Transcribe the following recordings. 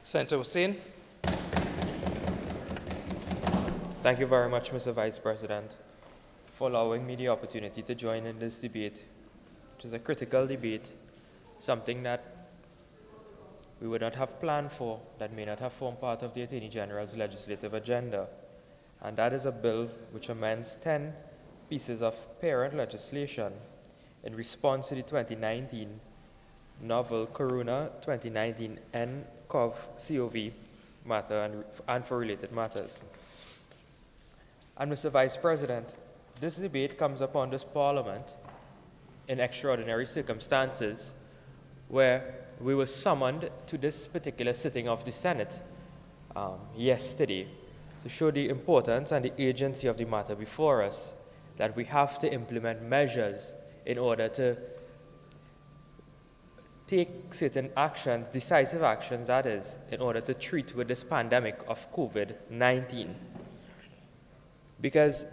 Senator Hussain. Thank you very much, Mr. Vice President, for allowing me the opportunity to join in this debate, which is a critical debate, something that we would not have planned for, that may not have formed part of the Attorney General's legislative agenda. And that is a bill which amends 10 pieces of parent legislation in response to the 2019 novel Corona 2019 nCoV matter and for related matters. And Mr. Vice President, this debate comes upon this Parliament in extraordinary circumstances where we were summoned to this particular sitting of the Senate yesterday to show the importance and the urgency of the matter before us, that we have to implement measures in order to take certain actions, decisive actions that is, in order to treat with this pandemic of COVID-19. Because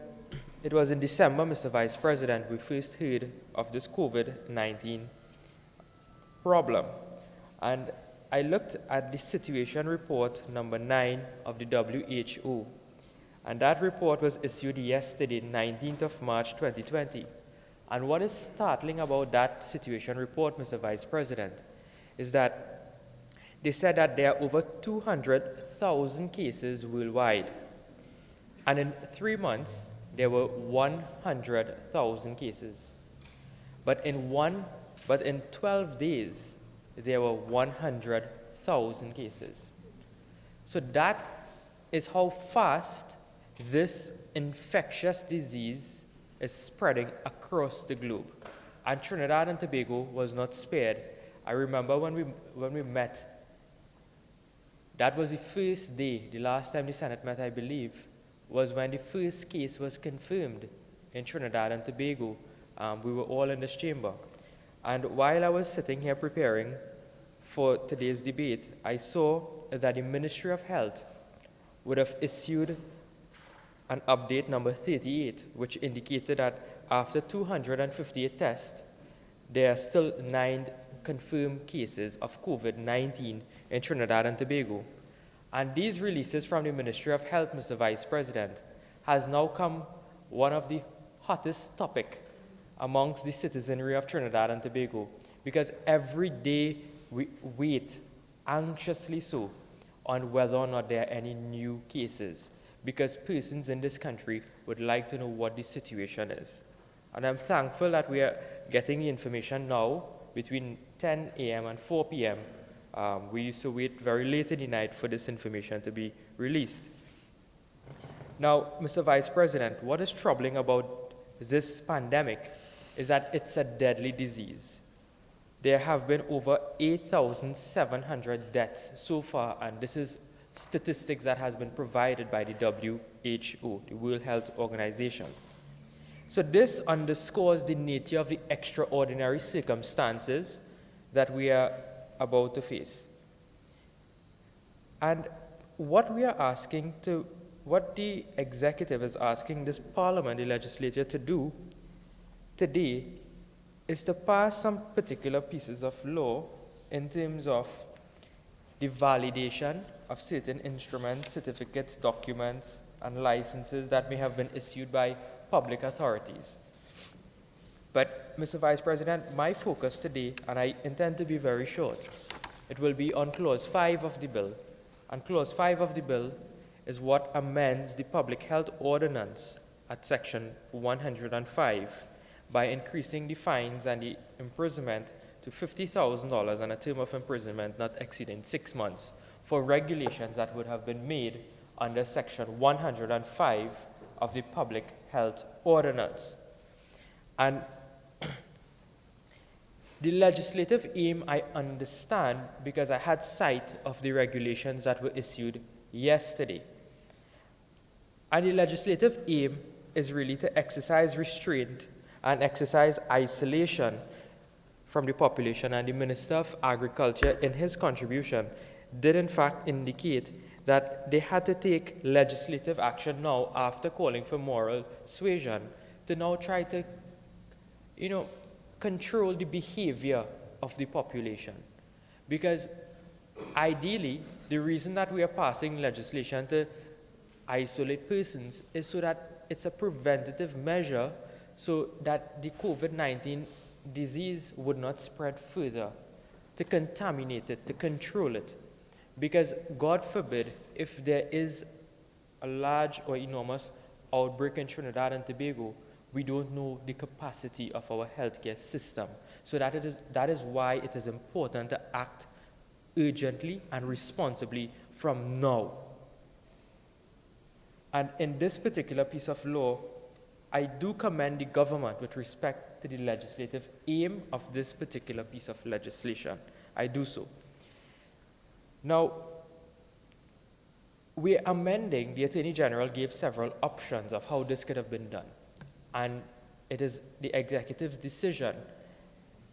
it was in December, Mr. Vice President, we first heard of this COVID-19 problem. And I looked at the situation report number 9 of the WHO. And that report was issued yesterday, 19th of March 2020. And what is startling about that situation report, Mr. Vice President, is that they said that there are over 200,000 cases worldwide. And in 3 months, there were 100,000 cases. But in 12 days, there were 100,000 cases. So that is how fast this infectious disease is spreading across the globe. And Trinidad and Tobago was not spared. I remember when we met, that was the first day, the last time the Senate met, I believe, was when the first case was confirmed in Trinidad and Tobago. We were all in this chamber. And while I was sitting here preparing for today's debate, I saw that the Ministry of Health would have issued an update number 38, which indicated that after 258 tests, there are still 9 confirmed cases of COVID-19 in Trinidad and Tobago. And these releases from the Ministry of Health, Mr. Vice President, has now come one of the hottest topic amongst the citizenry of Trinidad and Tobago, because every day we wait, anxiously so, on whether or not there are any new cases, because persons in this country would like to know what the situation is. And I'm thankful that we are getting the information now between 10 a.m. and 4 p.m. We used to wait very late in the night for this information to be released. Now, Mr. Vice President, what is troubling about this pandemic is that it's a deadly disease. There have been over 8,700 deaths so far, and this is statistics that has been provided by the WHO, the World Health Organization. So this underscores the nature of the extraordinary circumstances that we are about to face. And what we are asking what the executive is asking this Parliament, the legislature, to do today is to pass some particular pieces of law in terms of the validation of certain instruments, certificates, documents, and licenses that may have been issued by public authorities. But, Mr. Vice President, my focus today, and I intend to be very short, it will be on Clause 5 of the bill. And Clause 5 of the bill is what amends the Public Health Ordinance at Section 105 by increasing the fines and the imprisonment to $50,000 and a term of imprisonment not exceeding 6 months for regulations that would have been made under Section 105 of the Public Health Ordinance. And the legislative aim I understand because I had sight of the regulations that were issued yesterday. And the legislative aim is really to exercise restraint and exercise isolation from the population. And the Minister of Agriculture, in his contribution, did in fact indicate that they had to take legislative action now after calling for moral suasion to now try to, control the behavior of the population. Because Ideally, the reason that we are passing legislation to isolate persons is so that it's a preventative measure so that the COVID-19 disease would not spread further, to contaminate it, to control it. Because God forbid, if there is a large or enormous outbreak in Trinidad and Tobago, we don't know the capacity of our healthcare system. So that is why it is important to act urgently and responsibly from now. And in this particular piece of law, I do commend the government with respect to the legislative aim of this particular piece of legislation. I do so. Now, we're amending, the Attorney General gave several options of how this could have been done. And it is the executive's decision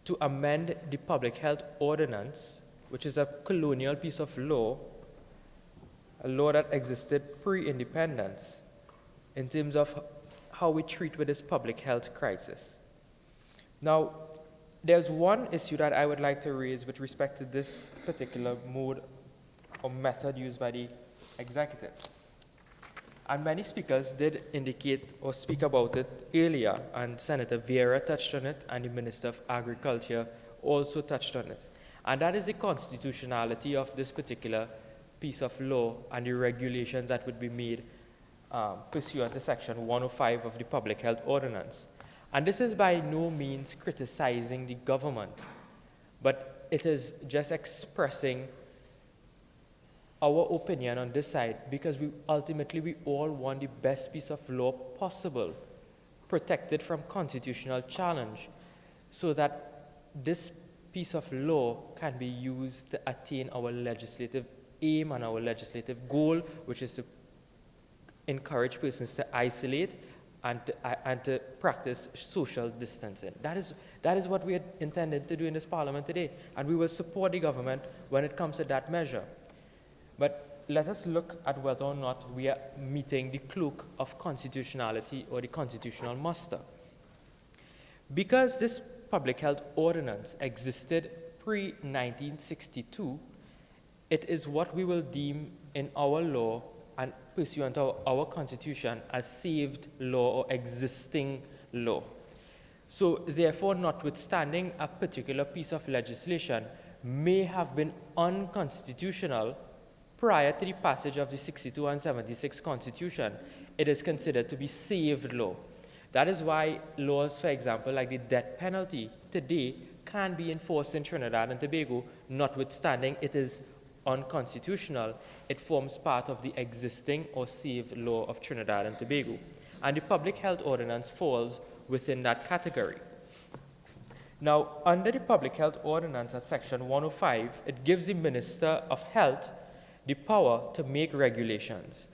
to amend the Public Health Ordinance, which is a colonial piece of law, a law that existed pre-independence, in terms of how we treat with this public health crisis. Now, there's one issue that I would like to raise with respect to this particular mode or method used by the executive. And many speakers did indicate or speak about it earlier, and Senator Vieira touched on it, and the Minister of Agriculture also touched on it. And that is the constitutionality of this particular piece of law and the regulations that would be made pursuant to Section 105 of the Public Health Ordinance. And this is by no means criticizing the government, but it is just expressing our opinion on this side, because ultimately we all want the best piece of law possible, protected from constitutional challenge, so that this piece of law can be used to attain our legislative aim and our legislative goal, which is to encourage persons to isolate and to practice social distancing. That is what we had intended to do in this parliament today, and we will support the government when it comes to that measure. But let us look at whether or not we are meeting the cloak of constitutionality or the constitutional muster. Because this public health ordinance existed pre-1962, it is what we will deem in our law and pursuant to our constitution as saved law or existing law. So therefore, notwithstanding a particular piece of legislation may have been unconstitutional prior to the passage of the 62 and 76 Constitution, it is considered to be saved law. That is why laws, for example, like the death penalty today can be enforced in Trinidad and Tobago, notwithstanding it is unconstitutional. It forms part of the existing or saved law of Trinidad and Tobago. And the Public Health Ordinance falls within that category. Now, under the Public Health Ordinance at Section 105, it gives the Minister of Health the power to make regulations.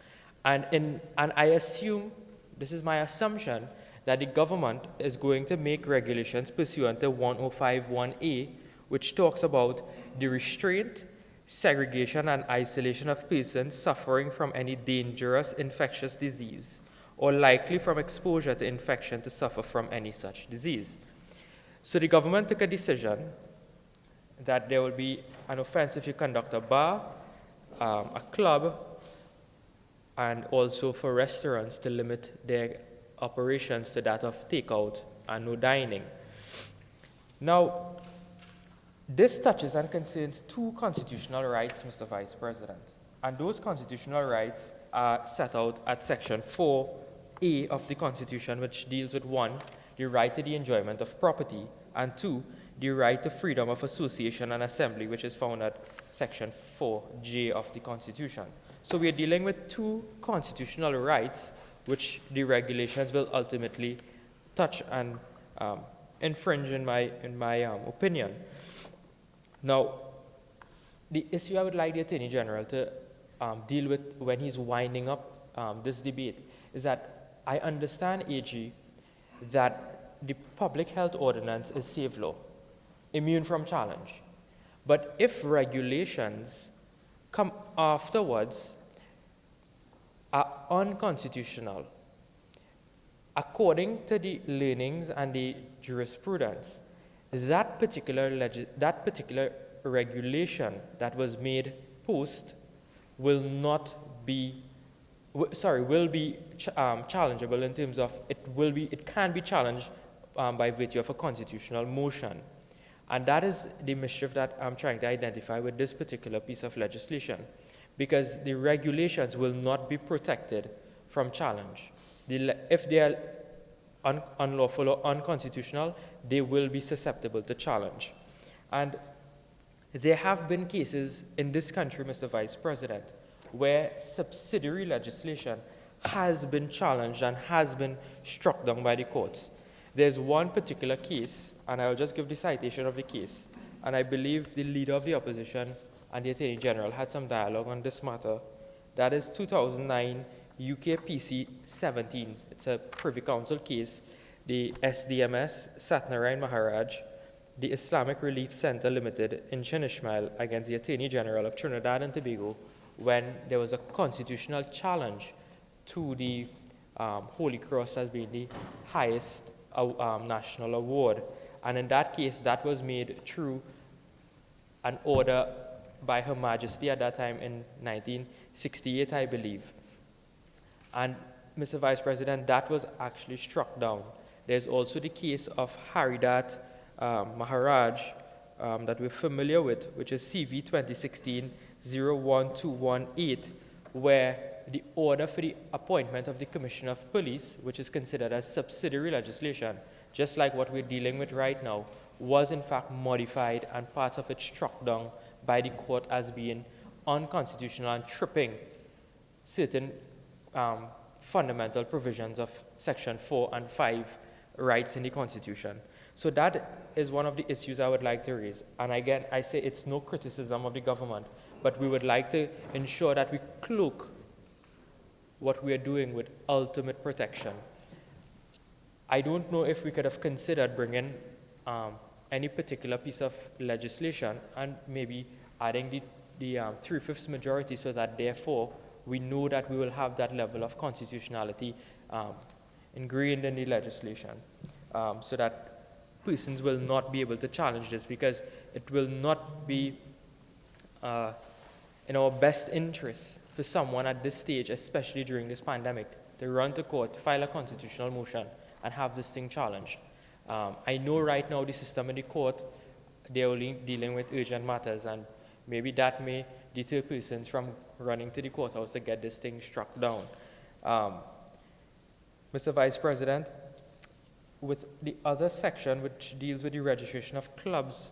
And I assume, this is my assumption, that the government is going to make regulations pursuant to 105.1a, which talks about the restraint, segregation, and isolation of persons suffering from any dangerous infectious disease or likely from exposure to infection to suffer from any such disease. So the government took a decision that there will be an offense if you conduct a bar, a club, and also for restaurants to limit their operations to that of takeout and no dining. Now, this touches and concerns two constitutional rights, Mr. Vice President, and those constitutional rights are set out at Section 4A of the Constitution, which deals with 1, the right to the enjoyment of property, and 2, the right to freedom of association and assembly, which is found at Section 4J of the Constitution. So we are dealing with two constitutional rights which the regulations will ultimately touch and infringe in my opinion. Now, the issue I would like the Attorney General to deal with when he's winding up this debate is that I understand, AG, that the Public Health Ordinance is safe law, immune from challenge. But if regulations come afterwards are unconstitutional, according to the learnings and the jurisprudence, that particular regulation that was made post will not be, will be challengeable in terms of it can be challenged by virtue of a constitutional motion. And that is the mischief that I'm trying to identify with this particular piece of legislation, because the regulations will not be protected from challenge. If they are unlawful or unconstitutional, they will be susceptible to challenge. And there have been cases in this country, Mr. Vice President, where subsidiary legislation has been challenged and has been struck down by the courts. There's one particular case, and I'll just give the citation of the case, and I believe the leader of the opposition and the Attorney General had some dialogue on this matter. That is 2009 UK PC 17. It's a Privy Council case. The SDMS, Satnarayan Maharaj, the Islamic Relief Center Limited in Chin Ismail against the Attorney General of Trinidad and Tobago, when there was a constitutional challenge to the Holy Cross as being the highest national award. And in that case, that was made through an order by Her Majesty at that time in 1968, I believe. And Mr. Vice President, that was actually struck down. There's also the case of Haridat Maharaj that we're familiar with, which is CV 2016-01218, where the order for the appointment of the Commissioner of Police, which is considered as subsidiary legislation, just like what we're dealing with right now, was in fact modified and parts of it struck down by the court as being unconstitutional and tripping certain fundamental provisions of Section 4 and 5 rights in the Constitution. So that is one of the issues I would like to raise. And again, I say it's no criticism of the government, but we would like to ensure that we cloak what we are doing with ultimate protection. I don't know if we could have considered bringing any particular piece of legislation and maybe adding the 3/5 majority, so that therefore we know that we will have that level of constitutionality ingrained in the legislation, so that persons will not be able to challenge this, because it will not be in our best interest for someone at this stage, especially during this pandemic, to run to court, file a constitutional motion, and have this thing challenged. I know right now the system in the court, they're only dealing with urgent matters, and maybe that may deter persons from running to the courthouse to get this thing struck down. Mr. Vice President, with the other section which deals with the registration of clubs,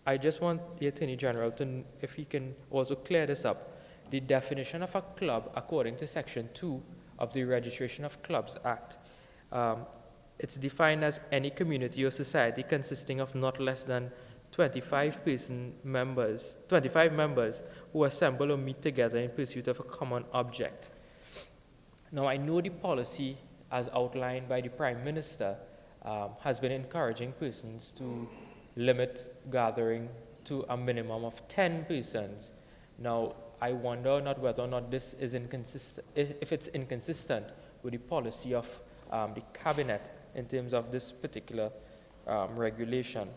I just want the Attorney General to, if he can also clear this up. The definition of a club, according to Section 2 of the Registration of Clubs Act, it's defined as any community or society consisting of not less than 25 members who assemble or meet together in pursuit of a common object. Now, I know the policy as outlined by the Prime Minister has been encouraging persons to limit gathering to a minimum of 10 persons. Now, I wonder not whether or not this is inconsistent, if it's inconsistent with the policy of the Cabinet in terms of this particular regulation.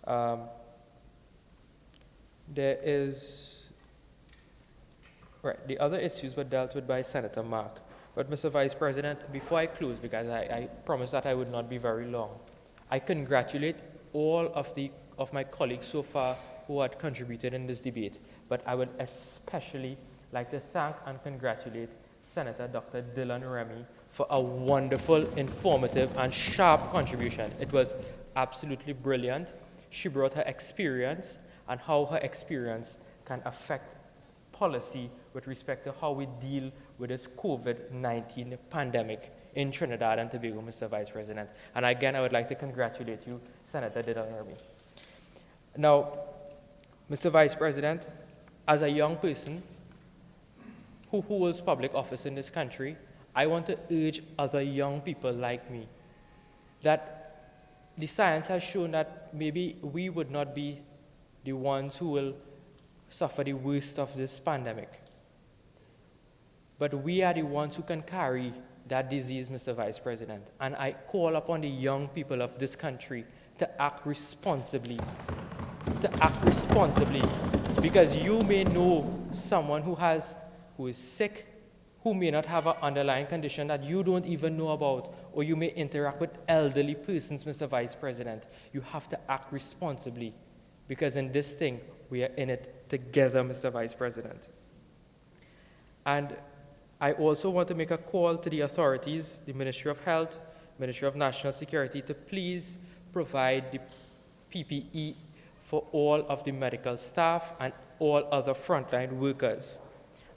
There is, right, the other issues were dealt with by Senator Mark. But Mr. Vice President, before I close, because I promised that I would not be very long, I congratulate all of my colleagues so far who had contributed in this debate, but I would especially like to thank and congratulate Senator Dr. Dylan Remy for a wonderful, informative, and sharp contribution. It was absolutely brilliant. She brought her experience and how her experience can affect policy with respect to how we deal with this COVID-19 pandemic in Trinidad and Tobago, Mr. Vice President. And again, I would like to congratulate you, Senator Dylan Remy. Now, Mr. Vice President, as a young person who holds public office in this country, I want to urge other young people like me that the science has shown that maybe we would not be the ones who will suffer the worst of this pandemic. But we are the ones who can carry that disease, Mr. Vice President. And I call upon the young people of this country to act responsibly to act responsibly, because you may know someone who is sick, who may not have an underlying condition that you don't even know about, or you may interact with elderly persons, Mr. Vice President. You have to act responsibly, because in this thing, we are in it together, Mr. Vice President. And I also want to make a call to the authorities, the Ministry of Health, Ministry of National Security, to please provide the PPE for all of the medical staff and all other frontline workers.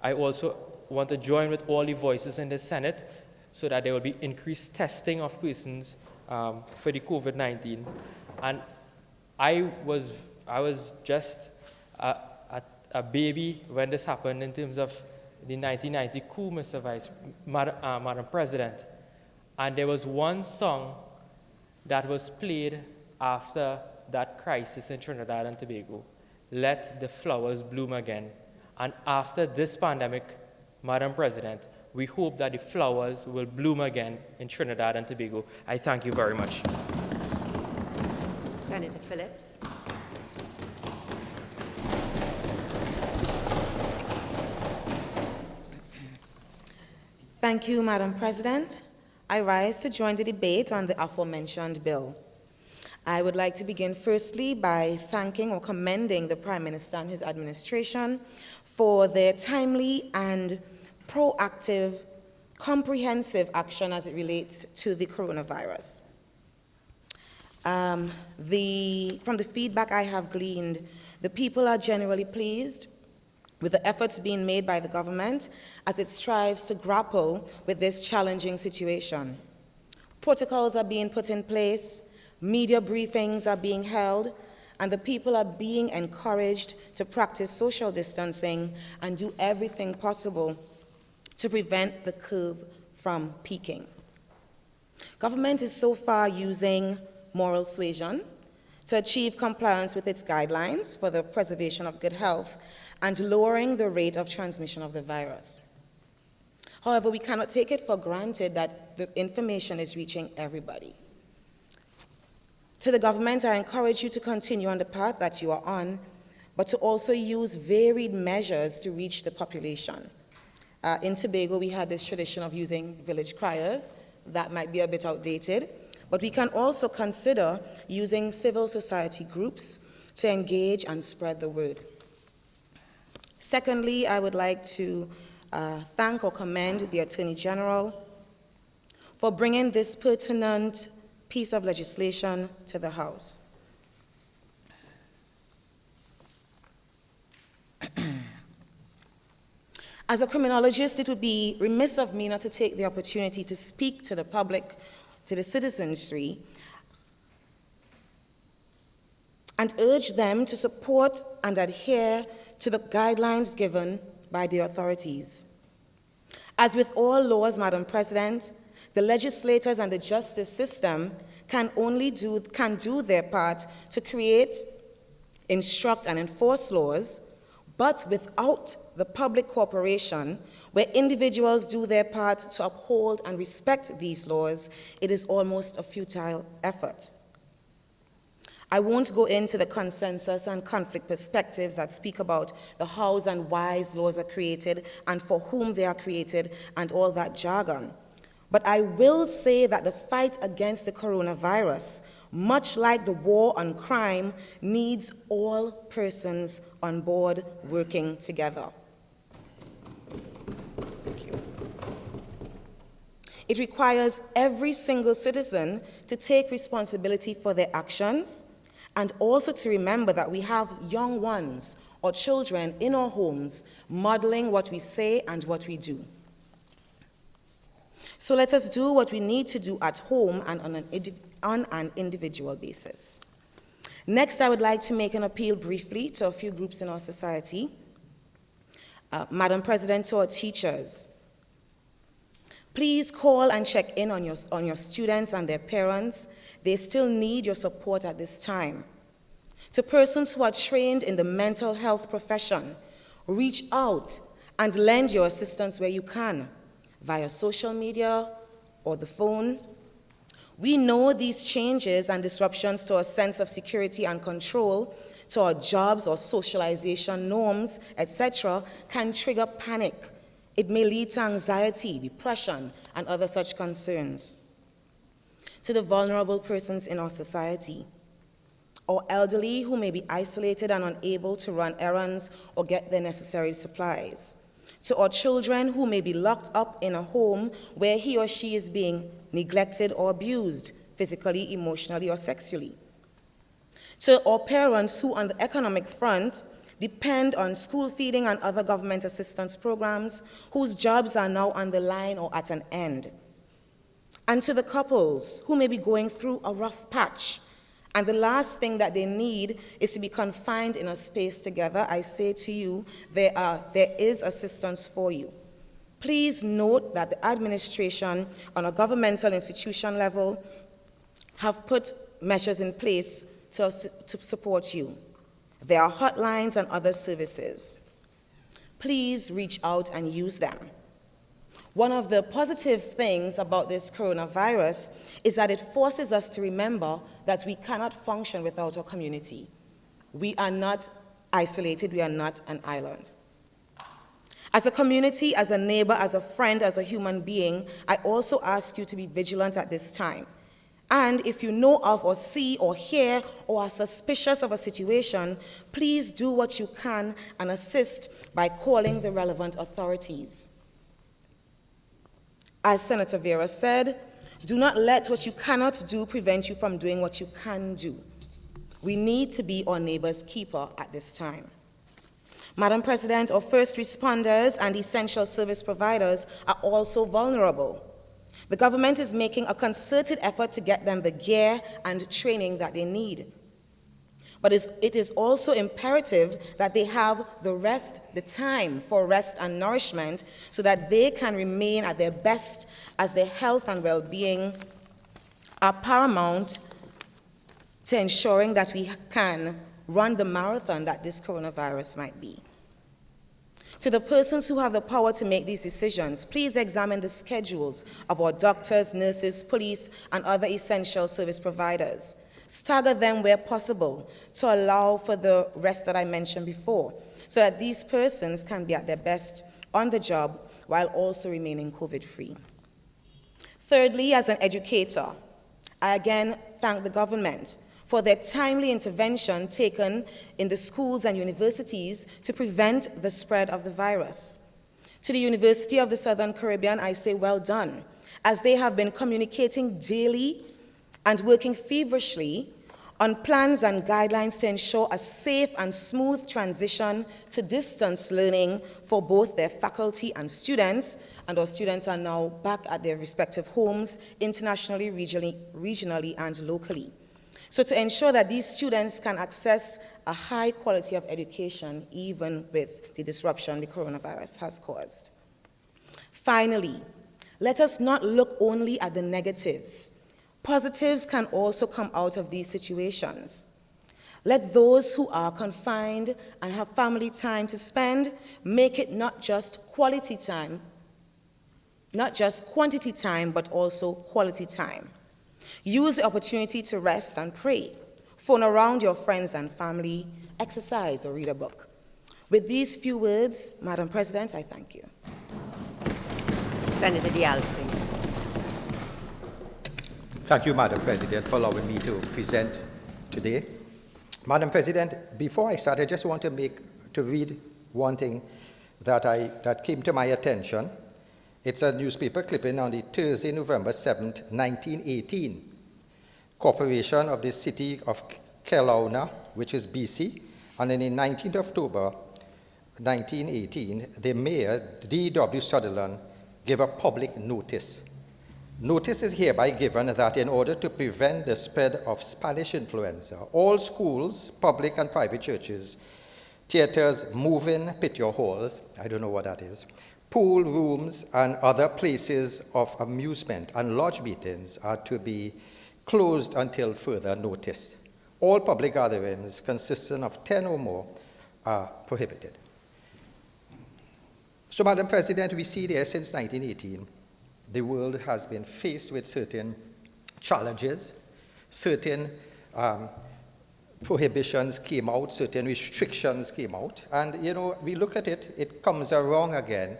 I also want to join with all the voices in the Senate so that there will be increased testing of persons for the COVID-19. And I was just a baby when this happened in terms of the 1990 coup, Madam President. And there was one song that was played after that crisis in Trinidad and Tobago, "Let the Flowers Bloom Again." And after this pandemic, Madam President, we hope that the flowers will bloom again in Trinidad and Tobago. I thank you very much. Senator Phillips. Thank you, Madam President. I rise to join the debate on the aforementioned bill. I would like to begin firstly by thanking or commending the Prime Minister and his administration for their timely and proactive, comprehensive action as it relates to the coronavirus. From the feedback I have gleaned, the people are generally pleased with the efforts being made by the government as it strives to grapple with this challenging situation. Protocols are being put in place, media briefings are being held, and the people are being encouraged to practice social distancing and do everything possible to prevent the curve from peaking. Government is so far using moral suasion to achieve compliance with its guidelines for the preservation of good health and lowering the rate of transmission of the virus. However, we cannot take it for granted that the information is reaching everybody. To the government, I encourage you to continue on the path that you are on, but to also use varied measures to reach the population. In Tobago, we had this tradition of using village criers. That might be a bit outdated, but we can also consider using civil society groups to engage and spread the word. Secondly, I would like to thank or commend the Attorney General for bringing this pertinent piece of legislation to the House. As a criminologist, it would be remiss of me not to take the opportunity to speak to the public, to the citizenry, and urge them to support and adhere to the guidelines given by the authorities. As with all laws, Madam President, the legislators and the justice system can do their part to create, instruct, and enforce laws, but without the public cooperation, where individuals do their part to uphold and respect these laws, it is almost a futile effort. I won't go into the consensus and conflict perspectives that speak about the hows and whys laws are created and for whom they are created and all that jargon. But I will say that the fight against the coronavirus, much like the war on crime, needs all persons on board working together. Thank you. It requires every single citizen to take responsibility for their actions, and also to remember that we have young ones or children in our homes modeling what we say and what we do. So let us do what we need to do at home and on an individual basis. Next, I would like to make an appeal briefly to a few groups in our society. Madam President, to our teachers, please call and check in on your students and their parents. They still need your support at this time. To persons who are trained in the mental health profession, reach out and lend your assistance where you can, via social media or the phone. We know these changes and disruptions to our sense of security and control to our jobs or socialization norms, etc., can trigger panic. It may lead to anxiety, depression, and other such concerns. To the vulnerable persons in our society, or elderly who may be isolated and unable to run errands or get their necessary supplies. To our children who may be locked up in a home where he or she is being neglected or abused, physically, emotionally, or sexually. To our parents who, on the economic front, depend on school feeding and other government assistance programs, whose jobs are now on the line or at an end. And to the couples who may be going through a rough patch, and the last thing that they need is to be confined in a space together, I say to you, there is assistance for you. Please note that the administration on a governmental institution level have put measures in place to support you. There are hotlines and other services. Please reach out and use them. One of the positive things about this coronavirus is that it forces us to remember that we cannot function without our community. We are not isolated, we are not an island. As a community, as a neighbor, as a friend, as a human being, I also ask you to be vigilant at this time. And if you know of or see or hear or are suspicious of a situation, please do what you can and assist by calling the relevant authorities. As Senator Vera said, do not let what you cannot do prevent you from doing what you can do. We need to be our neighbor's keeper at this time. Madam President, our first responders and essential service providers are also vulnerable. The government is making a concerted effort to get them the gear and training that they need. But it is also imperative that they have the time for rest and nourishment so that they can remain at their best, as their health and well-being are paramount to ensuring that we can run the marathon that this coronavirus might be. To the persons who have the power to make these decisions, please examine the schedules of our doctors, nurses, police, and other essential service providers. Stagger them where possible to allow for the rest that I mentioned before, so that these persons can be at their best on the job while also remaining COVID-free. Thirdly, as an educator, I again thank the government for their timely intervention taken in the schools and universities to prevent the spread of the virus. To the University of the Southern Caribbean, I say well done, as they have been communicating daily and working feverishly on plans and guidelines to ensure a safe and smooth transition to distance learning for both their faculty and students, and our students are now back at their respective homes, internationally, regionally, and locally. So to ensure that these students can access a high quality of education, even with the disruption the coronavirus has caused. Finally, let us not look only at the negatives. Positives can also come out of these situations. Let those who are confined and have family time to spend make it not just quality time, not just quantity time, but also quality time. Use the opportunity to rest and pray. Phone around your friends and family, exercise or read a book. With these few words, Madam President, I thank you. Senator Deyalsingh. Thank you, Madam President, for allowing me to present today. Madam President, before I start, I just want to read one thing that came to my attention. It's a newspaper clipping on the Thursday, November 7th, 1918. Corporation of the City of Kelowna, which is BC, and on the 19th of October, 1918, the Mayor, D.W. Sutherland, gave a public notice. Notice is hereby given that in order to prevent the spread of Spanish influenza, all schools, public and private churches, theaters, move-in picture halls, I don't know what that is, pool rooms, and other places of amusement and lodge meetings are to be closed until further notice. All public gatherings consisting of 10 or more are prohibited. So, Madam President, we see there since 1918, the world has been faced with certain challenges, certain prohibitions came out, certain restrictions came out, and we look at it, it comes along again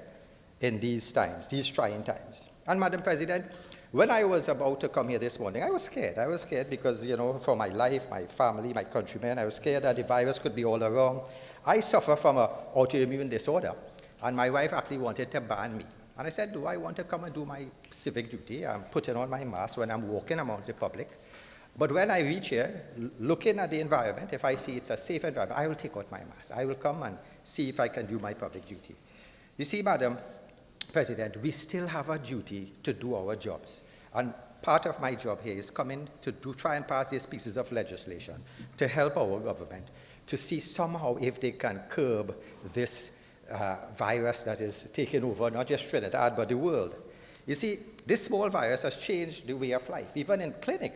in these times, these trying times. And Madam President, when I was about to come here this morning, I was scared. I was scared because, for my life, my family, my countrymen, I was scared that the virus could be all around. I suffer from an autoimmune disorder, and my wife actually wanted to ban me. And I said, do I want to come and do my civic duty? I'm putting on my mask when I'm walking amongst the public. But when I reach here, looking at the environment, if I see it's a safe environment, I will take out my mask. I will come and see if I can do my public duty. You see, Madam President, we still have a duty to do our jobs. And part of my job here is coming to try and pass these pieces of legislation to help our government to see somehow if they can curb this virus that is taking over not just Trinidad, but the world. You see, this small virus has changed the way of life. Even in clinic,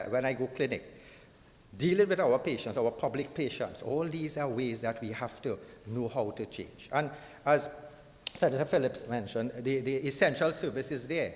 when I go clinic, dealing with our patients, our public patients, all these are ways that we have to know how to change. And as Senator Phillips mentioned, the essential service is there.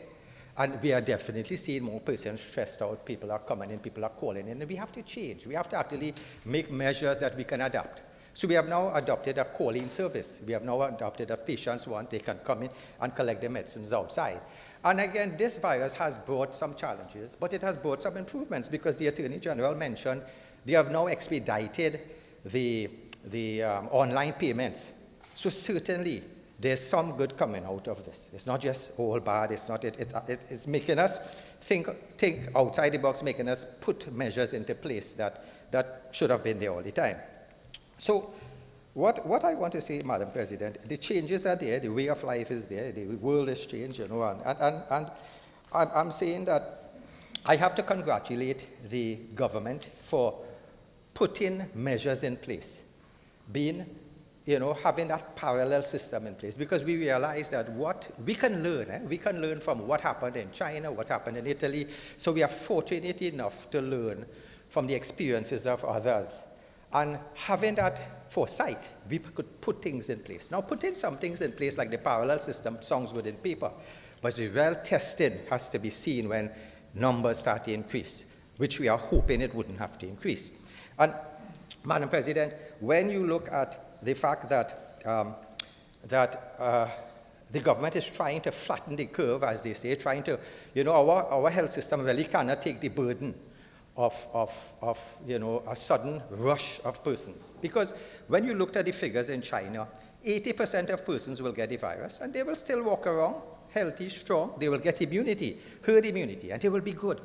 And we are definitely seeing more persons stressed out. People are coming in, people are calling in, and we have to change. We have to actually make measures that we can adapt. So we have now adopted a call-in service. We have now adopted if patients want, they can come in and collect their medicines outside. And again, this virus has brought some challenges, but it has brought some improvements because the Attorney General mentioned they have now expedited the online payments. So certainly, there's some good coming out of this. It's not just all bad. It's not. It's making us think outside the box, making us put measures into place that should have been there all the time. So, what I want to say, Madam President, the changes are there. The way of life is there. The world has changed, and I'm saying that I have to congratulate the government for putting measures in place, having that parallel system in place, because we realize that what we can learn from what happened in China, what happened in Italy. So we are fortunate enough to learn from the experiences of others. And having that foresight, we could put things in place. Now, putting some things in place like the parallel system sounds good in paper, but the real testing has to be seen when numbers start to increase, which we are hoping it wouldn't have to increase. And, Madam President, when you look at the fact that the government is trying to flatten the curve, as they say, trying to, our health system really cannot take the burden of a sudden rush of persons. Because when you looked at the figures in China, 80% of persons will get the virus, and they will still walk around healthy, strong. They will get immunity, herd immunity, and they will be good.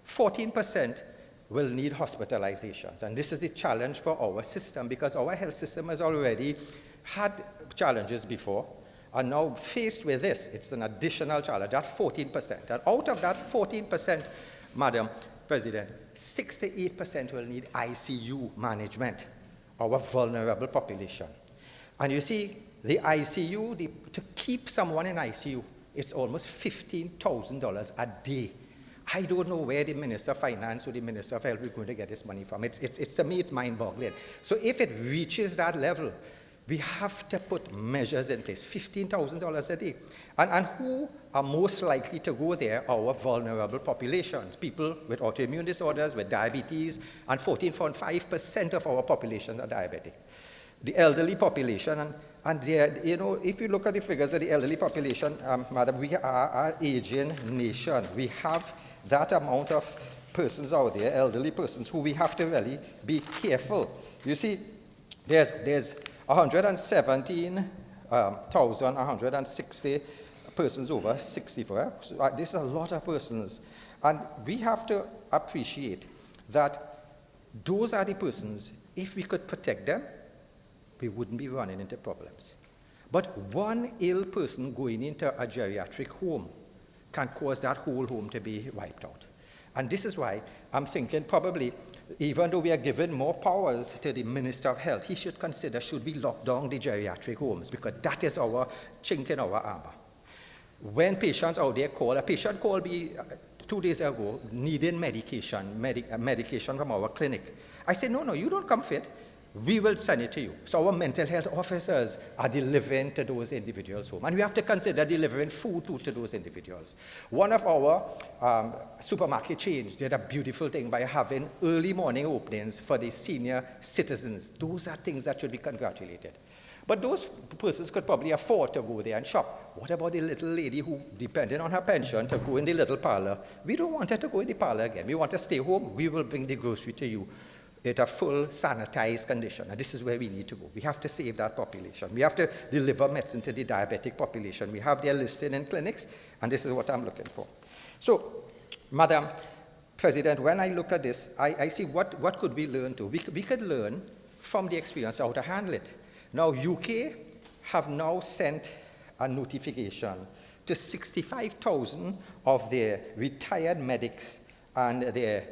14% will need hospitalizations. And this is the challenge for our system, because our health system has already had challenges before, and now faced with this, it's an additional challenge, that 14%. And out of that 14%, Madam President, 6 to 8% will need ICU management, our vulnerable population. And you see, the ICU, to keep someone in ICU, it's almost $15,000 a day. I don't know where the Minister of Finance or the Minister of Health is going to get this money from. To me, it's mind-boggling. So if it reaches that level, we have to put measures in place, $15,000 a day. And who are most likely to go there? Our vulnerable populations, people with autoimmune disorders, with diabetes, and 14.5% of our population are diabetic. The elderly population, and if you look at the figures of the elderly population, Madam, we are an aging nation. We have that amount of persons out there, elderly persons, who we have to really be careful. You see, there's 117,160 persons over 64. So this is a lot of persons. And we have to appreciate that those are the persons, if we could protect them, we wouldn't be running into problems. But one ill person going into a geriatric home can cause that whole home to be wiped out. And this is why I'm thinking probably, even though we are giving more powers to the Minister of Health, he should consider, should we lock down the geriatric homes? Because that is our chink in our armor. When patients out there call, a patient called me 2 days ago needing medication from our clinic. I said, no, you don't come fit. we will send it to you. So our mental health officers are delivering to those individuals home. And we have to consider delivering food to those individuals. One of our supermarket chains did a beautiful thing by having early morning openings for the senior citizens. Those are things that should be congratulated. But those persons could probably afford to go there and shop. What about the little lady who depended on her pension to go in the little parlor? We don't want her to go in the parlor again. We want her to stay home. We will bring the grocery to you at a full sanitized condition. And this is where we need to go. We have to save that population. We have to deliver medicine to the diabetic population. We have their listing in clinics, and this is what I'm looking for. So, Madam President, when I look at this, I see what could we learn to. We could learn from the experience how to handle it. Now, UK have now sent a notification to 65,000 of their retired medics and their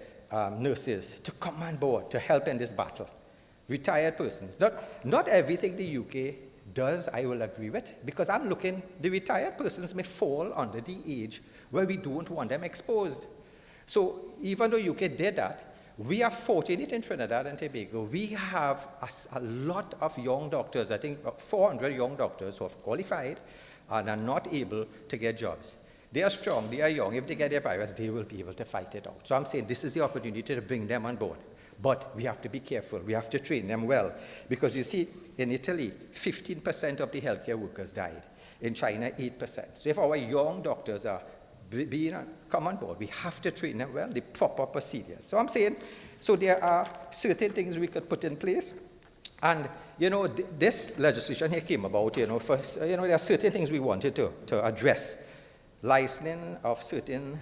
nurses to come on board to help in this battle. Retired persons. Not everything the UK does I will agree with, because I'm looking, the retired persons may fall under the age where we don't want them exposed. So even though UK did that, we are fortunate in Trinidad and Tobago. We have a lot of young doctors, I think 400 young doctors who have qualified and are not able to get jobs. They are strong, they are young. If they get a virus, they will be able to fight it out. So I'm saying this is the opportunity to bring them on board. But we have to be careful. We have to train them well. Because you see, in Italy, 15% of the healthcare workers died. In China, 8%. So if our young doctors are come on board, we have to train them well, the proper procedures. So I'm saying, so there are certain things we could put in place. And, this legislation here came about, first, there are certain things we wanted to address. Licensing of certain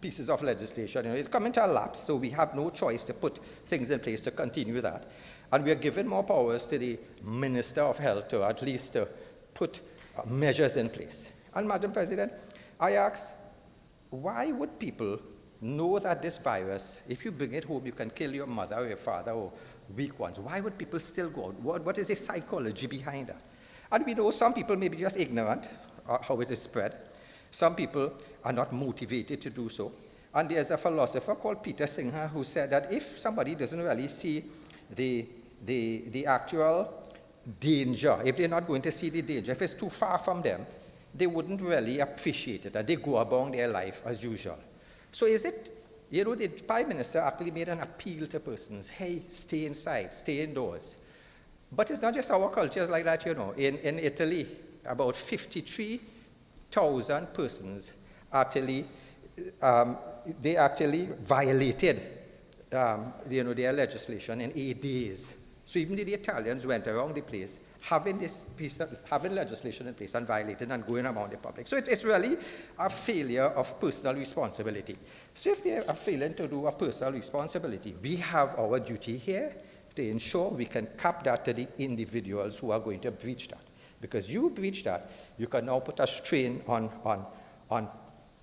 pieces of legislation, it's coming to a lapse, so we have no choice to put things in place to continue that. And we are giving more powers to the Minister of Health to at least to put measures in place. And Madam President, I ask, why would people know that this virus, if you bring it home, you can kill your mother or your father or weak ones? Why would people still go out? What is the psychology behind that? And we know some people may be just ignorant how it is spread. Some people are not motivated to do so. And there's a philosopher called Peter Singer who said that if somebody doesn't really see the actual danger, if they're not going to see the danger, if it's too far from them, they wouldn't really appreciate it, and they go about their life as usual. So is it, the Prime Minister actually made an appeal to persons, hey, stay inside, stay indoors. But it's not just our cultures like that, In Italy, about 53,000 persons actually, they actually violated, their legislation in 8 days. So even the Italians went around the place having legislation in place and violating and going around the public. So it's really a failure of personal responsibility. So if they are failing to do a personal responsibility, we have our duty here to ensure we can cap that to the individuals who are going to breach that. Because you breach that, you can now put a strain on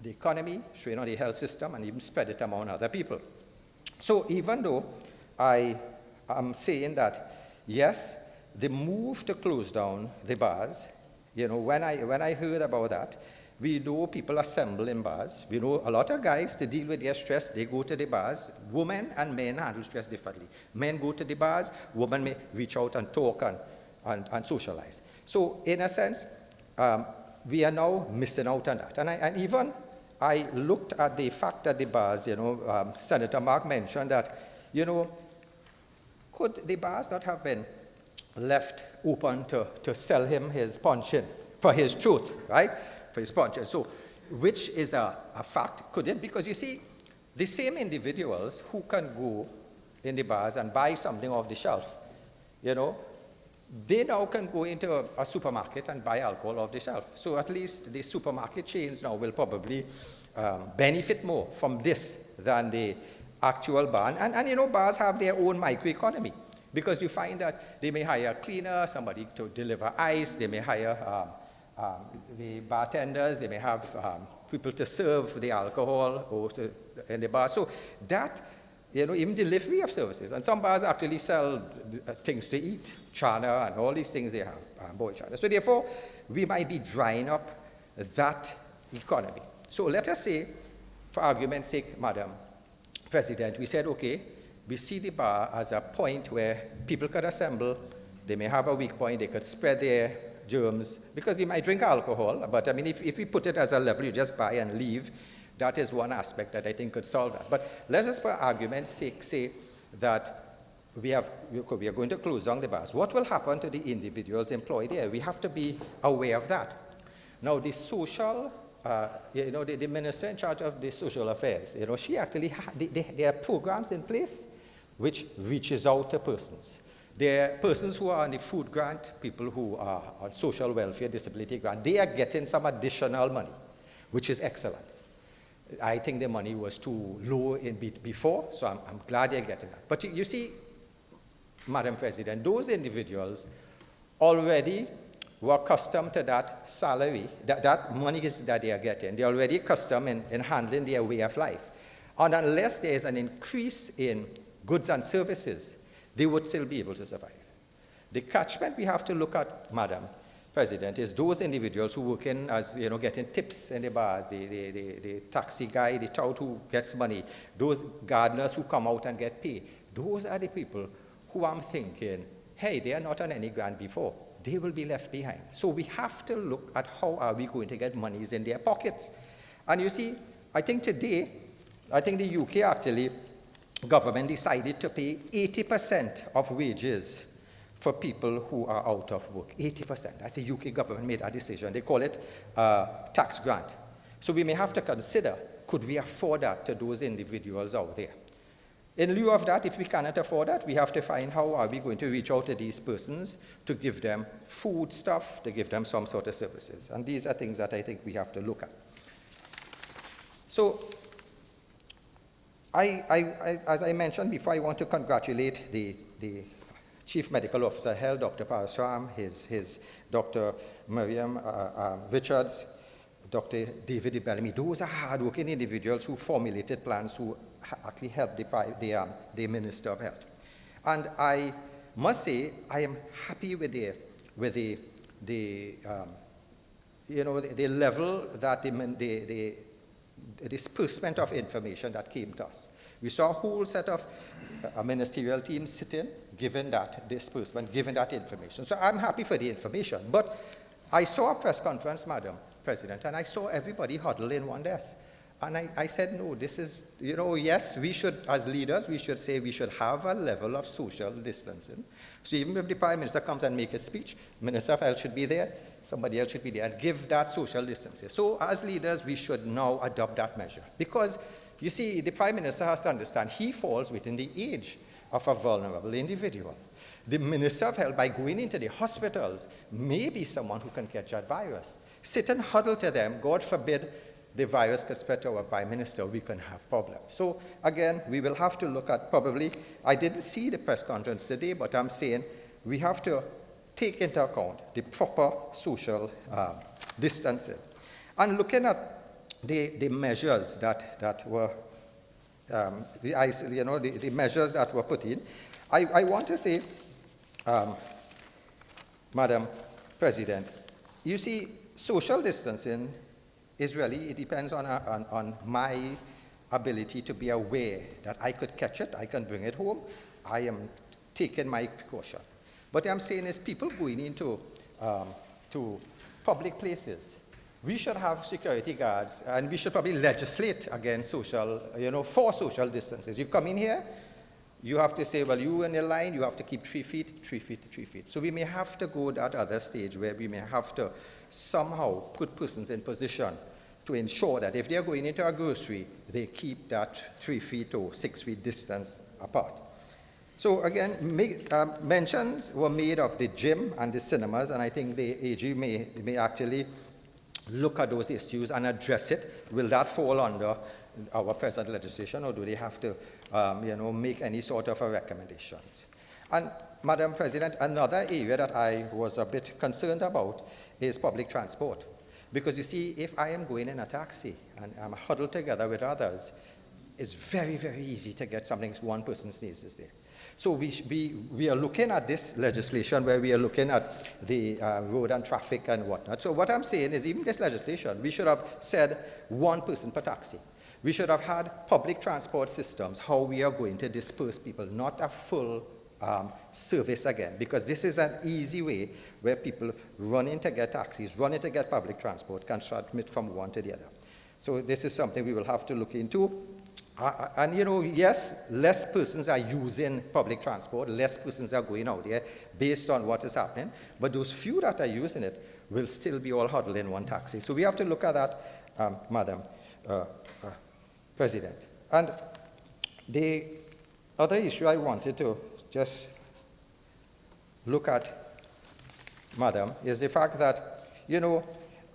the economy, strain on the health system, and even spread it among other people. So even though I am saying that, yes, the move to close down the bars, when I heard about that, we know people assemble in bars. We know a lot of guys, to deal with their stress, they go to the bars. Women and men handle stress differently. Men go to the bars, women may reach out and talk and socialize. So in a sense, we are now missing out on that. And even I looked at the fact that the bars, Senator Mark mentioned that, could the bars not have been left open to sell him his pension for his truth, right? For his pension. So, which is a fact, could it? Because you see, the same individuals who can go in the bars and buy something off the shelf, they now can go into a supermarket and buy alcohol off the shelf. So at least the supermarket chains now will probably benefit more from this than the actual bar. And bars have their own microeconomy. Because you find that they may hire a cleaner, somebody to deliver ice, they may hire the bartenders, they may have people to serve the alcohol in the bar. So that, even delivery of services. And some bars actually sell things to eat, chana and all these things they have, boiled chana. So therefore, we might be drying up that economy. So let us say, for argument's sake, Madam President, we said, okay, we see the bar as a point where people could assemble, they may have a weak point, they could spread their germs, because they might drink alcohol, but I mean, if we put it as a level, you just buy and leave, that is one aspect that I think could solve that. But let's just for argument's sake say that we are going to close down the bars. What will happen to the individuals employed here? We have to be aware of that. Now, the social, the minister in charge of the social affairs, she actually, there are programs in place which reaches out to persons. There are persons who are on the food grant, people who are on social welfare, disability grant. They are getting some additional money, which is excellent. I think the money was too low before, so I'm glad they're getting that. But you see, Madam President, those individuals already were accustomed to that salary, that money that they are getting. They're already accustomed in handling their way of life. And unless there is an increase in goods and services, they would still be able to survive. The catchment we have to look at, Madam President, is those individuals who work in as, getting tips in the bars, the taxi guy, the tout who gets money, those gardeners who come out and get paid. Those are the people who I'm thinking, hey, they are not on any grant before. They will be left behind. So we have to look at how are we going to get monies in their pockets. And you see, I think today, the UK actually, government decided to pay 80% of wages for people who are out of work. 80%. That's the UK government made a decision. They call it tax grant. So we may have to consider, could we afford that to those individuals out there? In lieu of that, if we cannot afford that, we have to find how are we going to reach out to these persons to give them food stuff, to give them some sort of services. And these are things that I think we have to look at. So, as I mentioned before, I want to congratulate the Chief Medical Officer Health, Dr. Faris Al-Rawi, his Dr. Miriam Richards, Dr. David Bellamy. Those are hardworking individuals who formulated plans who actually helped the Minister of Health. And I must say, I am happy with the level that the disbursement of information that came to us. We saw a whole set of ministerial teams sitting, given that disbursement, given that information. So I'm happy for the information. But I saw a press conference, Madam President, and I saw everybody huddled in one desk. And I said, no, this is, yes, we should, as leaders, we should say we should have a level of social distancing. So even if the Prime Minister comes and makes a speech, Minister of Health should be there, somebody else should be there, and give that social distancing. So as leaders, we should now adopt that measure. Because, you see, the Prime Minister has to understand he falls within the age of a vulnerable individual. The Minister of Health, by going into the hospitals, may be someone who can catch that virus. Sit and huddle to them, God forbid, the virus could spread to our Prime Minister, we can have problems. So again, we will have to look at probably, I didn't see the press conference today, but I'm saying we have to take into account the proper social distancing. And looking at the measures that were, the measures that were put in, I want to say, Madam President, you see, social distancing is really, it depends on my ability to be aware that I could catch it, I can bring it home, I am taking my precaution. What I'm saying is people going into to public places, we should have security guards and we should probably legislate against social, for social distances. You come in here, you have to say, well, you in the line, you have to keep 3 feet, 3 feet, 3 feet. So we may have to go that other stage where we may have to somehow put persons in position to ensure that if they're going into a grocery, they keep that 3 feet or 6 feet distance apart. So again, mentions were made of the gym and the cinemas, and I think the AG may actually look at those issues and address it. Will that fall under our present legislation, or do they have to make any sort of recommendations? And Madam President, another area that I was a bit concerned about is public transport. Because you see, if I am going in a taxi and I'm huddled together with others, it's very, very easy to get something one person sneezes there. So we are looking at this legislation where we are looking at the road and traffic and whatnot. So what I'm saying is even this legislation, we should have said one person per taxi. We should have had public transport systems, how we are going to disperse people, not a full service again, because this is an easy way where people running to get taxis, running to get public transport, can transmit from one to the other. So this is something we will have to look into. And you know, yes, less persons are using public transport, less persons are going out there based on what is happening, but those few that are using it will still be all huddled in one taxi. So we have to look at that, Madam President. And the other issue I wanted to just look at, Madam, is the fact that, you know,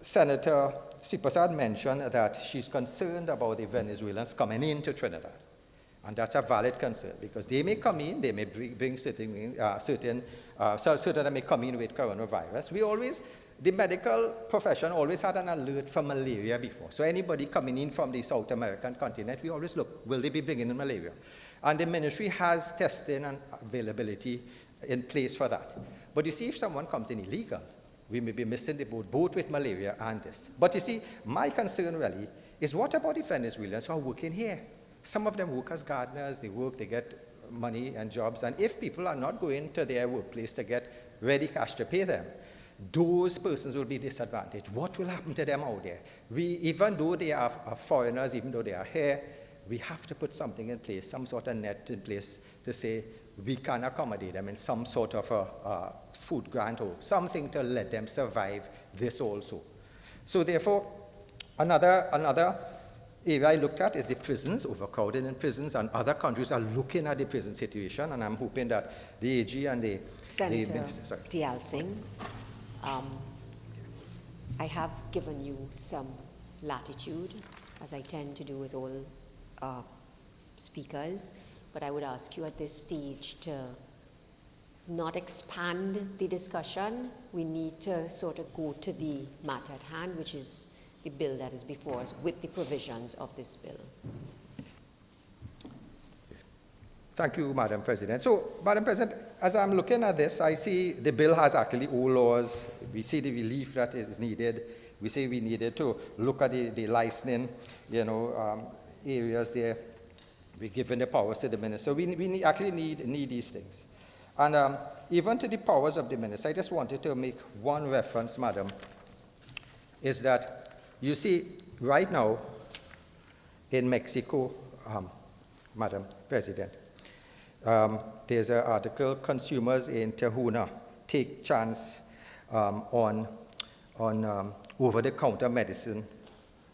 Senator Sipasad mentioned that she's concerned about the Venezuelans coming into Trinidad. And that's a valid concern, because they may come in, they may bring certain that may come in with coronavirus. The medical profession always had an alert for malaria before. So anybody coming in from the South American continent, we always look, will they be bringing in malaria? And the ministry has testing and availability in place for that. But you see, if someone comes in illegal, we may be missing the boat, both with malaria and this. But you see, my concern really is, what about the Venezuelans who are working here? Some of them work as gardeners, they work, they get money and jobs, and if people are not going to their workplace to get ready cash to pay them, those persons will be disadvantaged. What will happen to them out there? Even though they are foreigners, even though they are here, we have to put something in place, some sort of net in place to say we can accommodate them in some sort of a food grant or something to let them survive this also. So therefore, another area I looked at is the prisons, overcrowding in prisons, and other countries are looking at the prison situation, and I'm hoping that the AG and the Senator Deyalsingh, I have given you some latitude, as I tend to do with all speakers, but I would ask you at this stage to not expand the discussion. We need to sort of go to the matter at hand, which is the bill that is before us with the provisions of this bill. Thank you, Madam President. So, Madam President, as I'm looking at this, I see the bill has actually old laws. We see the relief that is needed. We say we needed to look at the licensing, areas there. We're giving the powers to the minister. We actually need these things. And even to the powers of the minister, I just wanted to make one reference, Madam, is that you see right now in Mexico, Madam President, there's an article, consumers in Tijuana take chance on over-the-counter medicine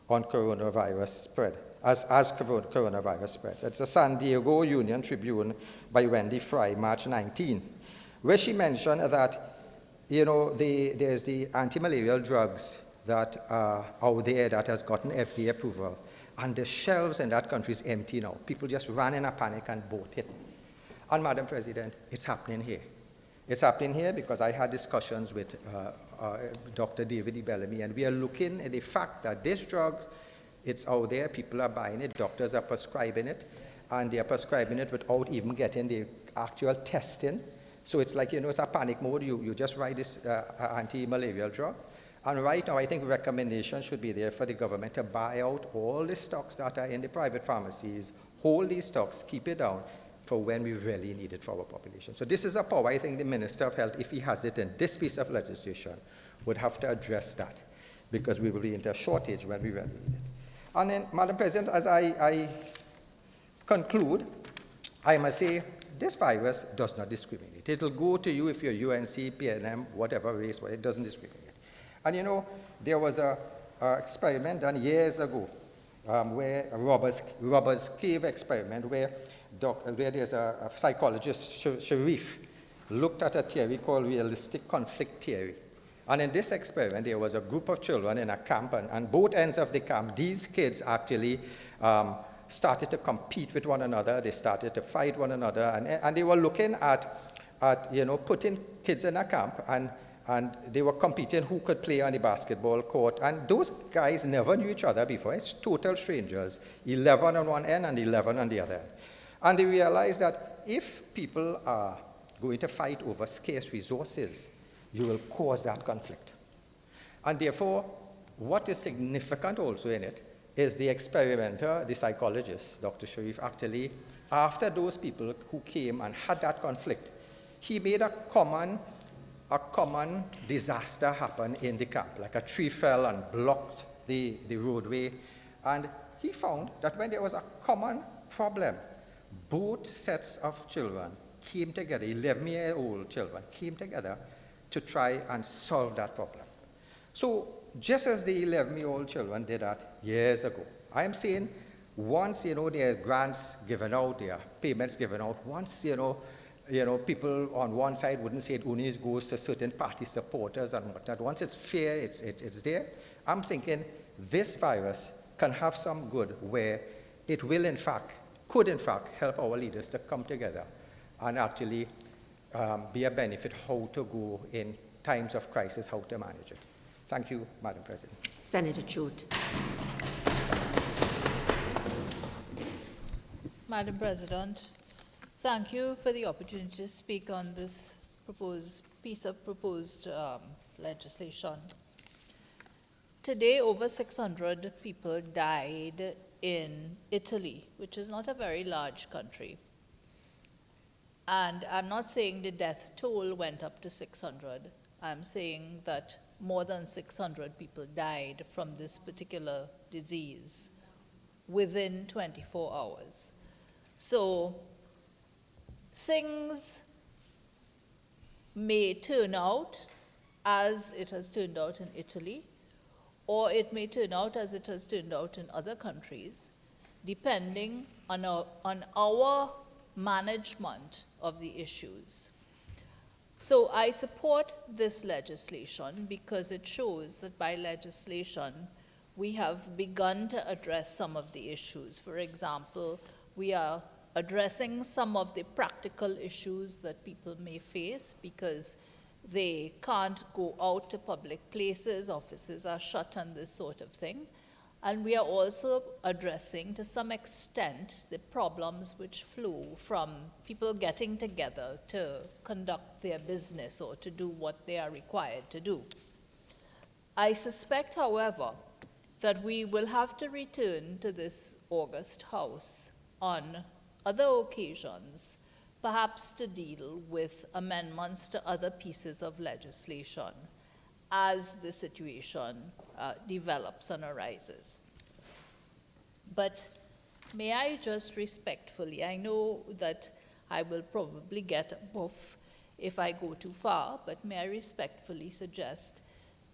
on coronavirus spread, as coronavirus spreads. It's a San Diego Union Tribune by Wendy Fry, March 19, where she mentioned that, there's the anti-malarial drugs that are out there that has gotten FDA approval, and the shelves in that country is empty now. People just ran in a panic and bought it. And Madam President, it's happening here. It's happening here because I had discussions with Dr. David E. Bellamy, and we are looking at the fact that this drug, it's out there, people are buying it, doctors are prescribing it, and they are prescribing it without even getting the actual testing. So it's like, it's a panic mode. You just write this anti-malarial drug. And right now, I think recommendations should be there for the government to buy out all the stocks that are in the private pharmacies, hold these stocks, keep it down for when we really need it for our population. So this is a power I think the Minister of Health, if he has it in this piece of legislation, would have to address that, because we will be into a shortage when we really need it. And then, Madam President, as I conclude, I must say this virus does not discriminate. It will go to you if you're UNC, PNM, whatever race, it doesn't discriminate. And there was an experiment done years ago, where a Robbers Cave experiment, where there's a psychologist, Sharif, looked at a theory called realistic conflict theory. And in this experiment, there was a group of children in a camp, and both ends of the camp, these kids actually started to compete with one another. They started to fight one another, and they were looking at putting kids in a camp, and they were competing who could play on the basketball court. And those guys never knew each other before. It's total strangers, 11 on one end and 11 on the other end. And they realized that if people are going to fight over scarce resources, you will cause that conflict. And therefore, what is significant also in it is the experimenter, the psychologist, Dr. Sharif, actually, after those people who came and had that conflict, he made a common disaster happen in the camp, like a tree fell and blocked the roadway. And he found that when there was a common problem, both sets of children came together, 11-year-old children came together to try and solve that problem. So just as the 11-year-old children did that years ago, I am saying once, there are grants given out, there are payments given out, once, people on one side wouldn't say it only goes to certain party supporters and whatnot. Once it's fair, it's there. I'm thinking this virus can have some good where it will could in fact help our leaders to come together and actually be a benefit how to go in times of crisis, how to manage it. Thank you, Madam President. Senator Chote. Madam President, thank you for the opportunity to speak on this piece of proposed legislation. Today, over 600 people died in Italy, which is not a very large country. And I'm not saying the death toll went up to 600. I'm saying that more than 600 people died from this particular disease within 24 hours. So things may turn out as it has turned out in Italy, or it may turn out as it has turned out in other countries, depending on our management of the issues. So I support this legislation because it shows that by legislation we have begun to address some of the issues. For example, we are addressing some of the practical issues that people may face because they can't go out to public places, offices are shut and this sort of thing. And we are also addressing, to some extent, the problems which flow from people getting together to conduct their business or to do what they are required to do. I suspect, however, that we will have to return to this August House on other occasions, perhaps to deal with amendments to other pieces of legislation as the situation develops and arises. But may I just respectfully, I know that I will probably get a buff if I go too far, but may I respectfully suggest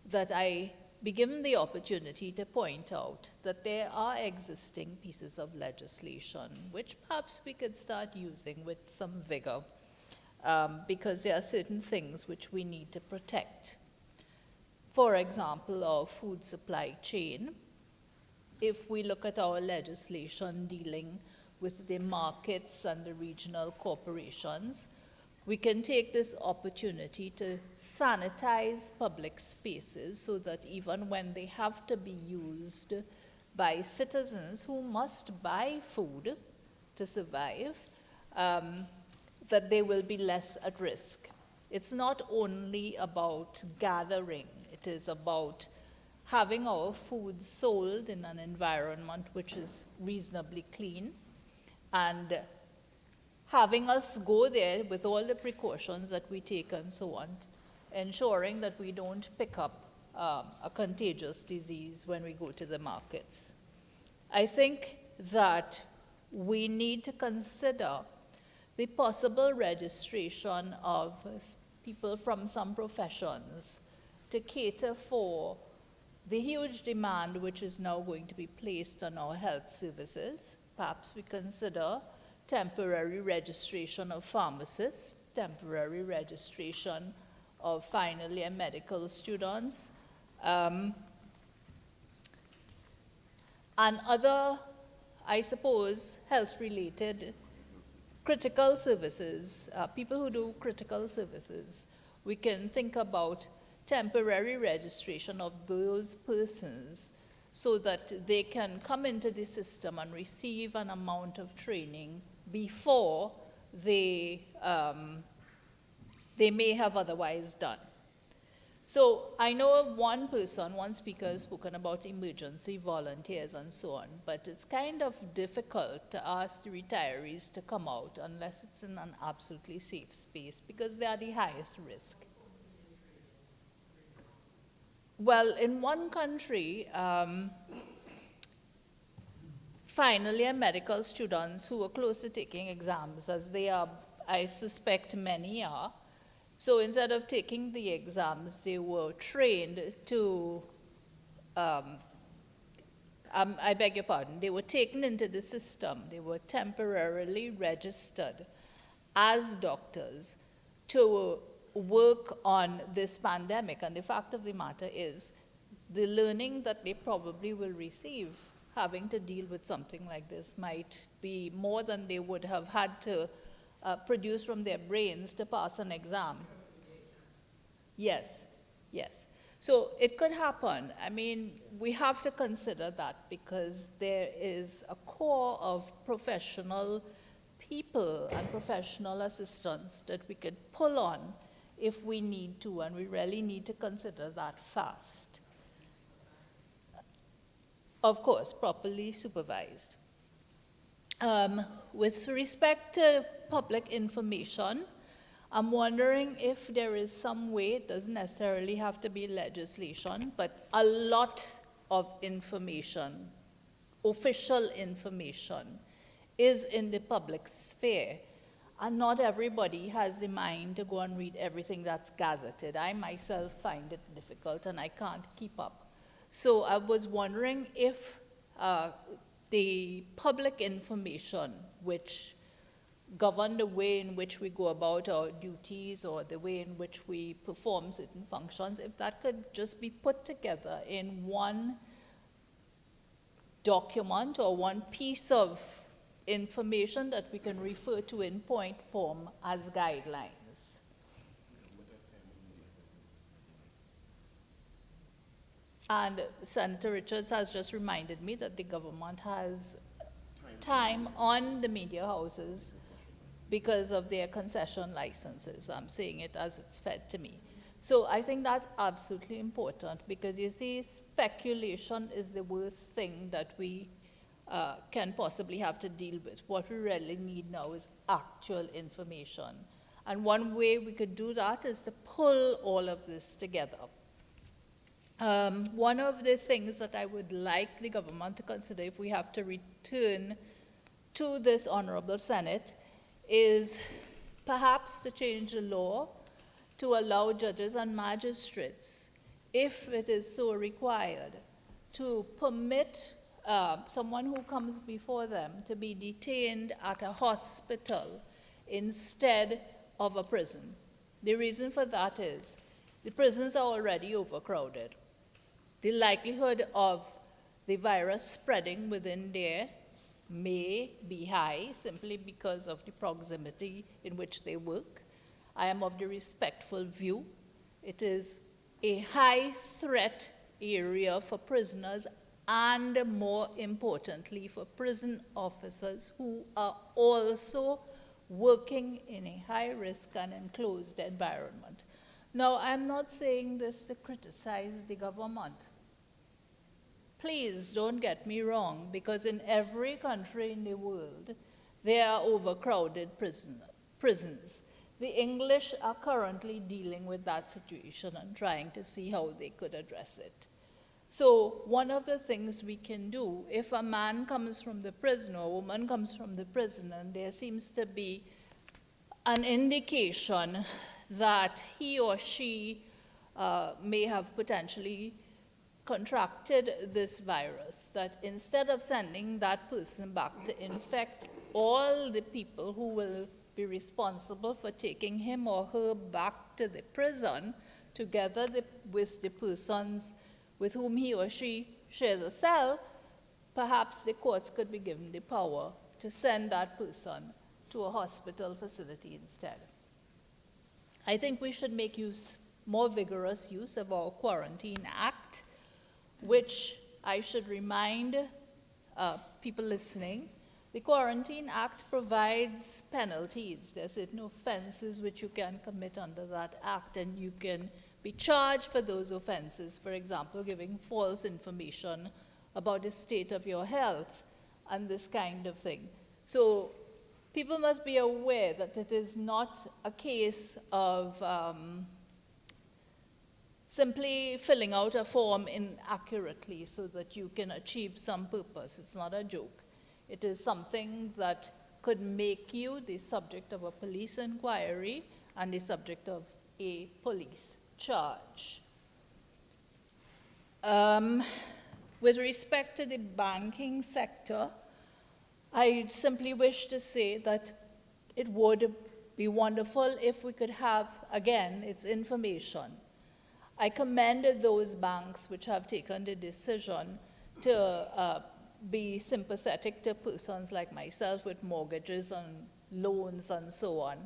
that I be given the opportunity to point out that there are existing pieces of legislation which perhaps we could start using with some vigor because there are certain things which we need to protect. For example, our food supply chain. If we look at our legislation dealing with the markets and the regional corporations, we can take this opportunity to sanitize public spaces so that even when they have to be used by citizens who must buy food to survive, that they will be less at risk. It's not only about gathering, it is about having our food sold in an environment which is reasonably clean and having us go there with all the precautions that we take and so on, ensuring that we don't pick up a contagious disease when we go to the markets. I think that we need to consider the possible registration of people from some professions to cater for the huge demand which is now going to be placed on our health services. Perhaps we consider temporary registration of pharmacists, temporary registration of final year medical students, and other, I suppose, health-related critical services, people who do critical services. We can think about temporary registration of those persons so that they can come into the system and receive an amount of training before they may have otherwise done. So I know one person, one speaker has spoken about emergency volunteers and so on, but it's kind of difficult to ask the retirees to come out unless it's in an absolutely safe space because they are the highest risk. Well, in one country, final year medical students who were close to taking exams, as they are, I suspect many are, so instead of taking the exams, they were trained to, I beg your pardon, they were taken into the system. They were temporarily registered as doctors to work on this pandemic. And the fact of the matter is, the learning that they probably will receive having to deal with something like this might be more than they would have had to produce from their brains to pass an exam. Yes, yes. So it could happen. I mean, we have to consider that because there is a core of professional people and professional assistants that we could pull on if we need to, and we really need to consider that fast. Of course, properly supervised. With respect to public information, I'm wondering if there is some way, it doesn't necessarily have to be legislation, but a lot of information, official information, is in the public sphere. And not everybody has the mind to go and read everything that's gazetted. I myself find it difficult and I can't keep up. So I was wondering if the public information which govern the way in which we go about our duties or the way in which we perform certain functions, if that could just be put together in one document or one piece of information that we can refer to in point form as guidelines. And Senator Richards has just reminded me that the government has time on the media houses because of their concession licenses. I'm saying it as it's fed to me. So I think that's absolutely important because you see, speculation is the worst thing that we can possibly have to deal with. What we really need now is actual information. And one way we could do that is to pull all of this together. One of the things that I would like the government to consider if we have to return to this Honorable Senate is perhaps to change the law to allow judges and magistrates, if it is so required, to permit someone who comes before them to be detained at a hospital instead of a prison. The reason for that is the prisons are already overcrowded. The likelihood of the virus spreading within there may be high simply because of the proximity in which they work. I am of the respectful view. It is a high threat area for prisoners and, more importantly, for prison officers who are also working in a high-risk and enclosed environment. Now, I'm not saying this to criticize the government. Please don't get me wrong, because in every country in the world, there are overcrowded prisons. The English are currently dealing with that situation and trying to see how they could address it. So one of the things we can do, if a man comes from the prison or a woman comes from the prison and there seems to be an indication that he or she may have potentially contracted this virus, that instead of sending that person back to infect all the people who will be responsible for taking him or her back to the prison, together with the persons with whom he or she shares a cell, perhaps the courts could be given the power to send that person to a hospital facility instead. I think we should make more vigorous use of our Quarantine Act, which I should remind people listening. The Quarantine Act provides penalties. There are certain offenses which you can commit under that act, and you can be charged for those offenses, for example, giving false information about the state of your health and this kind of thing. So people must be aware that it is not a case of simply filling out a form inaccurately so that you can achieve some purpose. It's not a joke. It is something that could make you the subject of a police inquiry and the subject of a police charge. With respect to the banking sector, I simply wish to say that it would be wonderful if we could have, again, its information. I commend those banks which have taken the decision to be sympathetic to persons like myself with mortgages and loans and so on,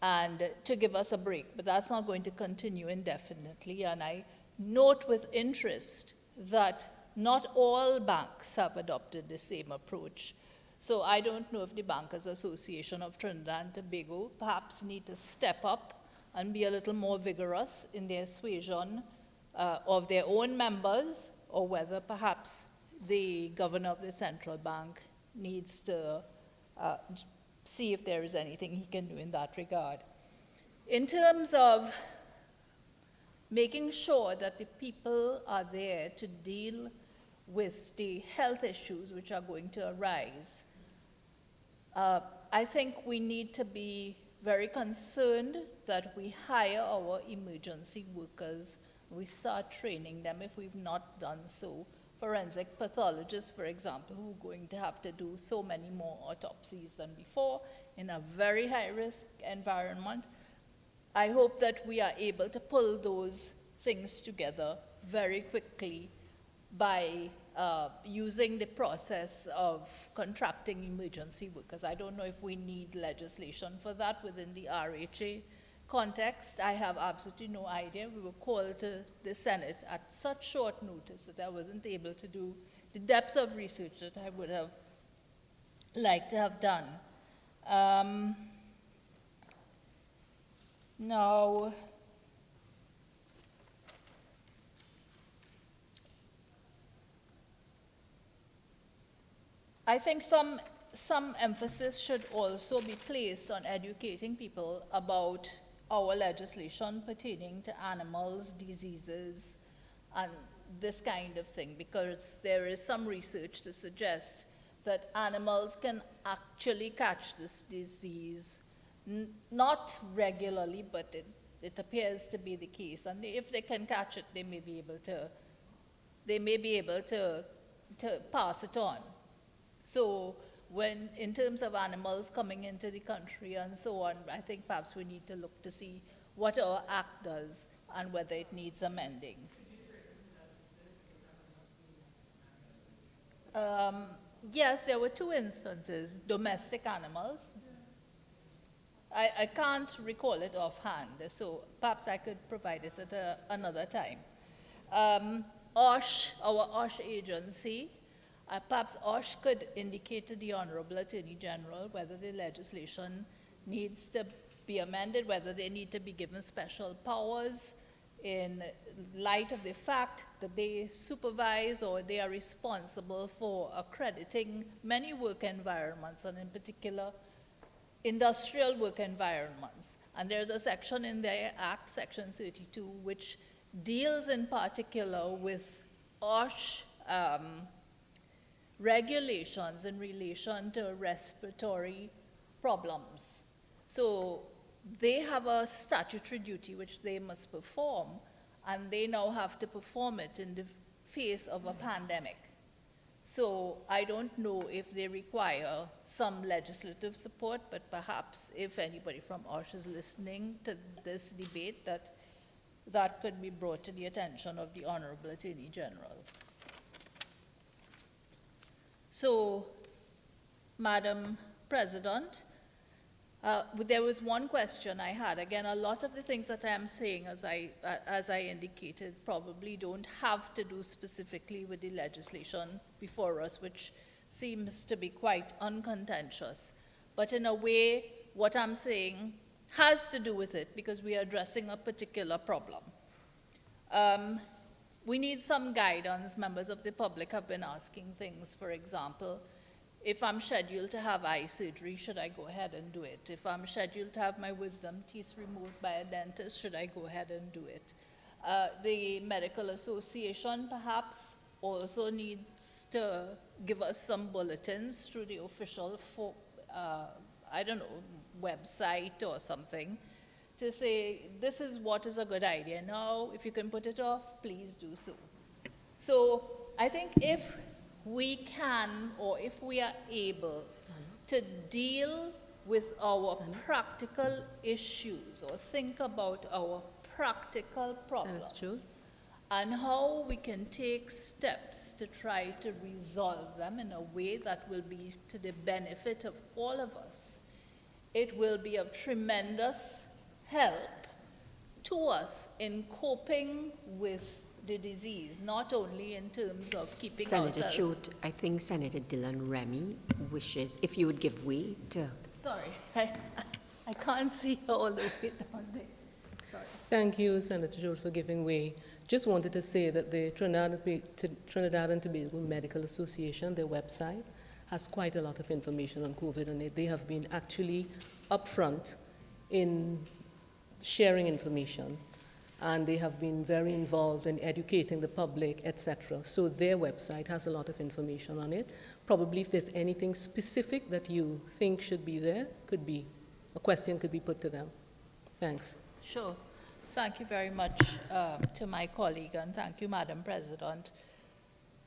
and to give us a break. But that's not going to continue indefinitely. And I note with interest that not all banks have adopted the same approach. So I don't know if the Bankers Association of Trinidad and Tobago perhaps need to step up and be a little more vigorous in their suasion of their own members, or whether perhaps the governor of the central bank needs to see if there is anything he can do in that regard. In terms of making sure that the people are there to deal with the health issues which are going to arise, I think we need to be very concerned that we hire our emergency workers, we start training them if we've not done so. Forensic pathologists, for example, who are going to have to do so many more autopsies than before in a very high-risk environment. I hope that we are able to pull those things together very quickly by using the process of contracting emergency workers. I don't know if we need legislation for that within the RHA context. I have absolutely no idea. We were called to the Senate at such short notice that I wasn't able to do the depth of research that I would have liked to have done. Now, I think some emphasis should also be placed on educating people about our legislation pertaining to animals, diseases, and this kind of thing, because there is some research to suggest that animals can actually catch this disease, not regularly, but it appears to be the case. And if they can catch it, they may be able to pass it on. So when, in terms of animals coming into the country and so on, I think perhaps we need to look to see what our act does and whether it needs amending. Yes, there were two instances, domestic animals. I can't recall it offhand, so perhaps I could provide it at another time. OSH, our OSH agency, perhaps OSH could indicate to the Honorable Attorney General whether the legislation needs to be amended, whether they need to be given special powers in light of the fact that they supervise or they are responsible for accrediting many work environments, and in particular industrial work environments. And there's a section in their Act, Section 32, which deals in particular with OSH regulations in relation to respiratory problems. So they have a statutory duty which they must perform, and they now have to perform it in the face of a pandemic. So I don't know if they require some legislative support, but perhaps if anybody from OSH is listening to this debate, that could be brought to the attention of the Honorable Attorney General. So, Madam President, there was one question I had. Again, a lot of the things that I am saying, as I indicated, probably don't have to do specifically with the legislation before us, which seems to be quite uncontentious. But in a way, what I'm saying has to do with it, because we are addressing a particular problem. We need some guidance. Members of the public have been asking things. For example, if I'm scheduled to have eye surgery, should I go ahead and do it? If I'm scheduled to have my wisdom teeth removed by a dentist, should I go ahead and do it? The Medical Association perhaps also needs to give us some bulletins through the official, I don't know, website or something, to say, this is what is a good idea. Now, if you can put it off, please do so. So I think if we can, or if we are able to deal with our practical issues, or think about our practical problems, and how we can take steps to try to resolve them in a way that will be to the benefit of all of us, it will be of tremendous help to us in coping with the disease, not only in terms of keeping Senator ourselves... Chote, I think Senator Dylan Remy wishes, if you would give way to... Sorry, I can't see all the way down there. Sorry. Thank you, Senator Chote, for giving way. Just wanted to say that the Trinidad and Tobago Medical Association, their website, has quite a lot of information on COVID, and they have been actually upfront in sharing information, and they have been very involved in educating the public, etc. So their website has a lot of information on it. Probably if there's anything specific that you think should be there, a question could be put to them. Thanks. Sure. Thank you very much to my colleague, and thank you, Madam President,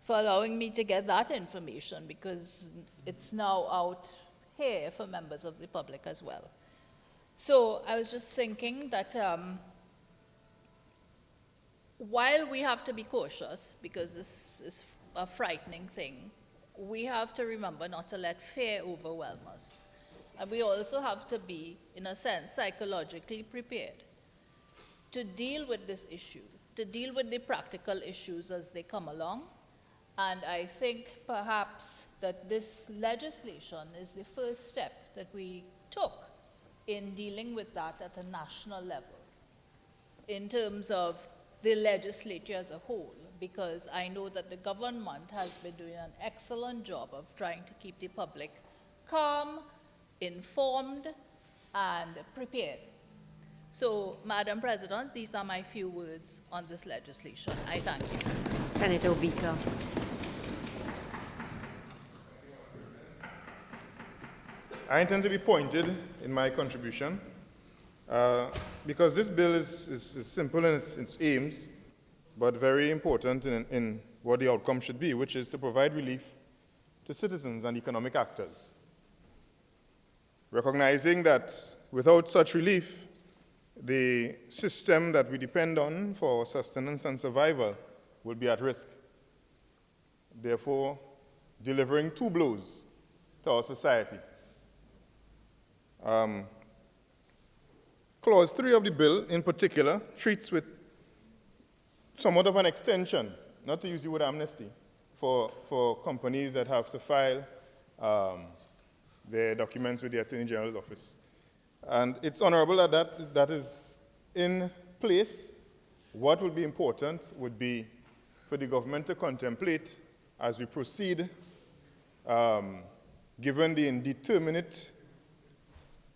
for allowing me to get that information, because it's now out here for members of the public as well. So I was just thinking that while we have to be cautious, because this is a frightening thing, we have to remember not to let fear overwhelm us. And we also have to be, in a sense, psychologically prepared to deal with this issue, to deal with the practical issues as they come along. And I think perhaps that this legislation is the first step that we took in dealing with that at a national level, in terms of the legislature as a whole, because I know that the government has been doing an excellent job of trying to keep the public calm, informed, and prepared. So, Madam President, these are my few words on this legislation. I thank you. Senator Obika. I intend to be pointed in my contribution because this bill is simple in its aims, but very important in what the outcome should be, which is to provide relief to citizens and economic actors. Recognizing that without such relief, the system that we depend on for sustenance and survival will be at risk. Therefore, delivering two blows to our society. Clause 3 of the bill, in particular, treats with somewhat of an extension, not to use the word amnesty, for companies that have to file their documents with the Attorney General's office. And it's honorable that that is in place. What would be important would be for the government to contemplate as we proceed, given the indeterminate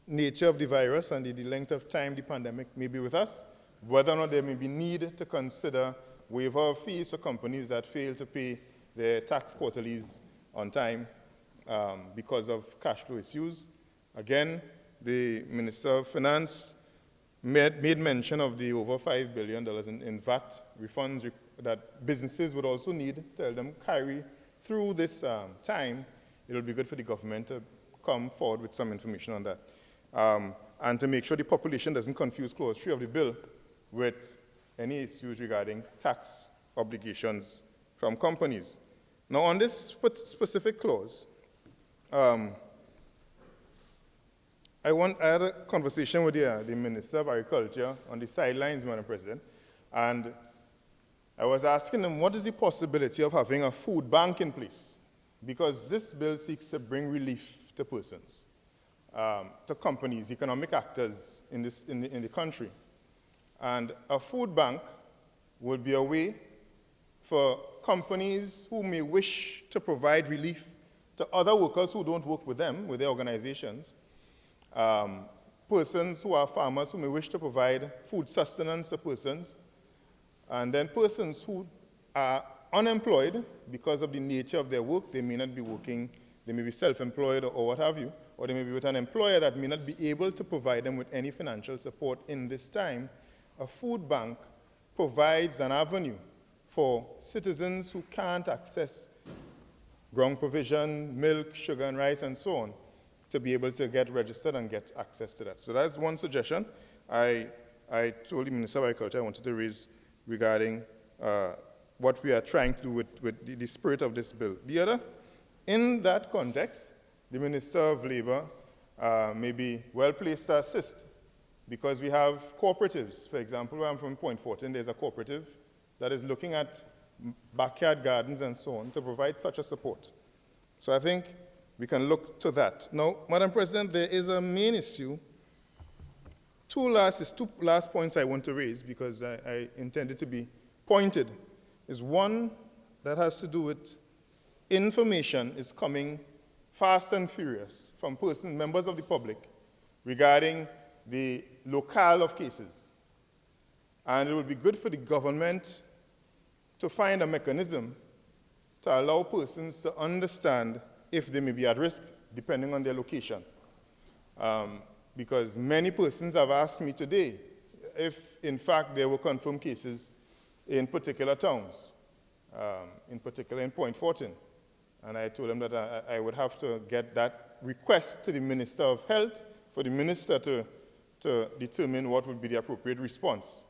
nature of the virus and the length of time the pandemic may be with us, whether or not there may be need to consider waiver of fees for companies that fail to pay their tax quarterlies on time because of cash flow issues. Again, the Minister of Finance made mention of the over $5 billion in VAT refunds that businesses would also need to tell them carry through this time. It will be good for the government to come forward with some information on that. And to make sure the population doesn't confuse Clause 3 of the bill with any issues regarding tax obligations from companies. Now, on this specific clause, I had a conversation with the Minister of Agriculture on the sidelines, Madam President, and I was asking him, what is the possibility of having a food bank in place? Because this bill seeks to bring relief to persons, to companies, economic actors in the country. And a food bank would be a way for companies who may wish to provide relief to other workers who don't work with them, with their organizations, persons who are farmers who may wish to provide food sustenance to persons, and then persons who are unemployed because of the nature of their work. They may not be working, they may be self-employed or what have you, or they may be with an employer that may not be able to provide them with any financial support in this time. A food bank provides an avenue for citizens who can't access ground provision, milk, sugar, and rice, and so on, to be able to get registered and get access to that. So that's one suggestion I told the Minister of Agriculture I wanted to raise regarding what we are trying to do with the spirit of this bill. The other, in that context, the Minister of Labour may be well placed to assist, because we have cooperatives. For example, where I'm from, Point Fortin, there's a cooperative that is looking at backyard gardens and so on to provide such a support. So I think we can look to that. Now, Madam President, there is a main issue. Two last points I want to raise, because I intended to be pointed. Is one that has to do with information is coming fast and furious from members of the public regarding the locale of cases. And it would be good for the government to find a mechanism to allow persons to understand if they may be at risk, depending on their location. Because many persons have asked me today if, in fact, there were confirmed cases in particular towns, in particular in Point Fortin. And I told them that I would have to get that request to the Minister of Health for the Minister to determine what would be the appropriate response.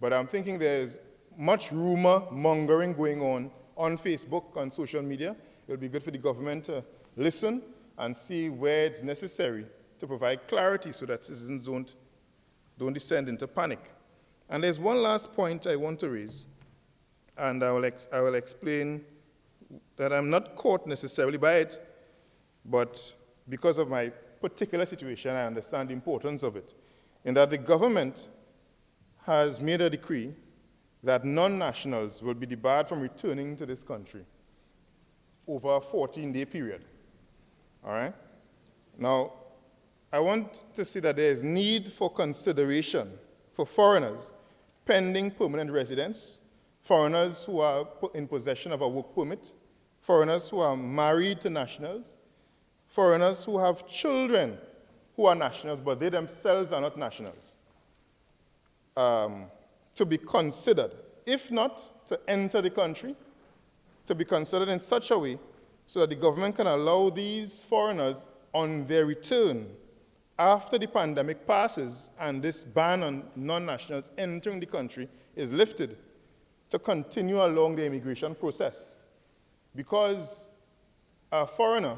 But I'm thinking there's much rumor mongering going on Facebook, on social media. It will be good for the government to listen and see where it's necessary to provide clarity so that citizens don't descend into panic. And there's one last point I want to raise, and I will explain that I'm not caught necessarily by it, but because of my particular situation, I understand the importance of it, in that the government has made a decree that non-nationals will be debarred from returning to this country over a 14-day period. All right? Now, I want to say that there is need for consideration for foreigners pending permanent residence, foreigners who are in possession of a work permit, foreigners who are married to nationals, foreigners who have children who are nationals, but they themselves are not nationals, to be considered. If not, to enter the country, to be considered in such a way so that the government can allow these foreigners on their return after the pandemic passes and this ban on non-nationals entering the country is lifted, to continue along the immigration process. Because a foreigner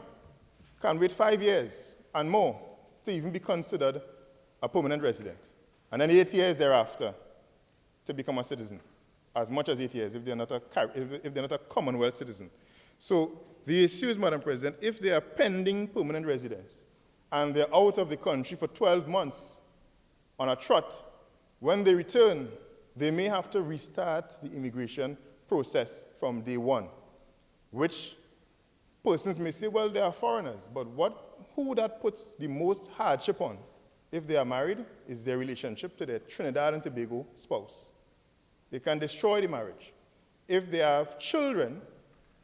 can wait 5 years and more to even be considered a permanent resident, and then 8 years thereafter to become a citizen, as much as 8 years if they're not a Commonwealth citizen. So the issue is, Madam President, if they are pending permanent residence and they're out of the country for 12 months on a trot, when they return, they may have to restart the immigration process from day one, which persons may say, well, they are foreigners, but who that puts the most hardship on, if they are married, is their relationship to their Trinidad and Tobago spouse. They can destroy the marriage. If they have children,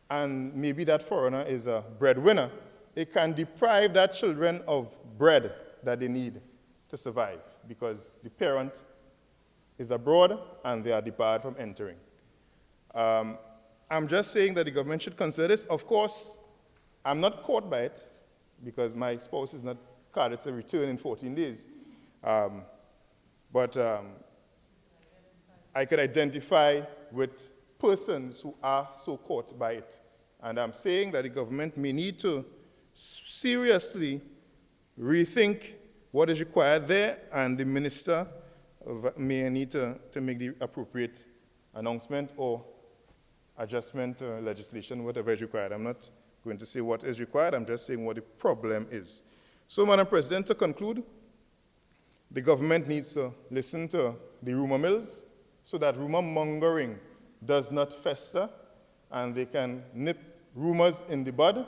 and maybe that foreigner is a breadwinner, it can deprive that children of bread that they need to survive, because the parent is abroad and they are debarred from entering. I'm just saying that the government should consider this. Of course, I'm not caught by it, because my spouse is not carded to return in 14 days. But I could identify with persons who are so caught by it. And I'm saying that the government may need to seriously rethink what is required there, and the minister may need to make the appropriate announcement or adjustment legislation, whatever is required. I'm not going to say what is required, I'm just saying what the problem is. So, Madam President, to conclude, the government needs to listen to the rumor mills, so that rumor mongering does not fester and they can nip rumors in the bud,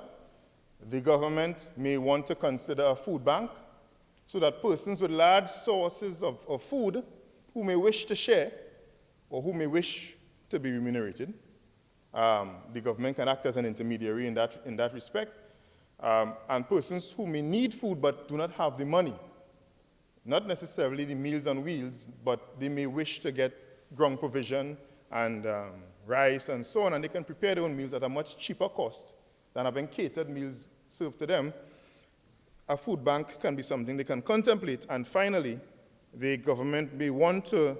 the government may want to consider a food bank so that persons with large sources of food who may wish to share or who may wish to be remunerated, the government can act as an intermediary in that respect, and persons who may need food but do not have the money, not necessarily the Meals on Wheels, but they may wish to get ground provision and rice and so on, and they can prepare their own meals at a much cheaper cost than having catered meals served to them. A food bank can be something they can contemplate. And finally, the government may want to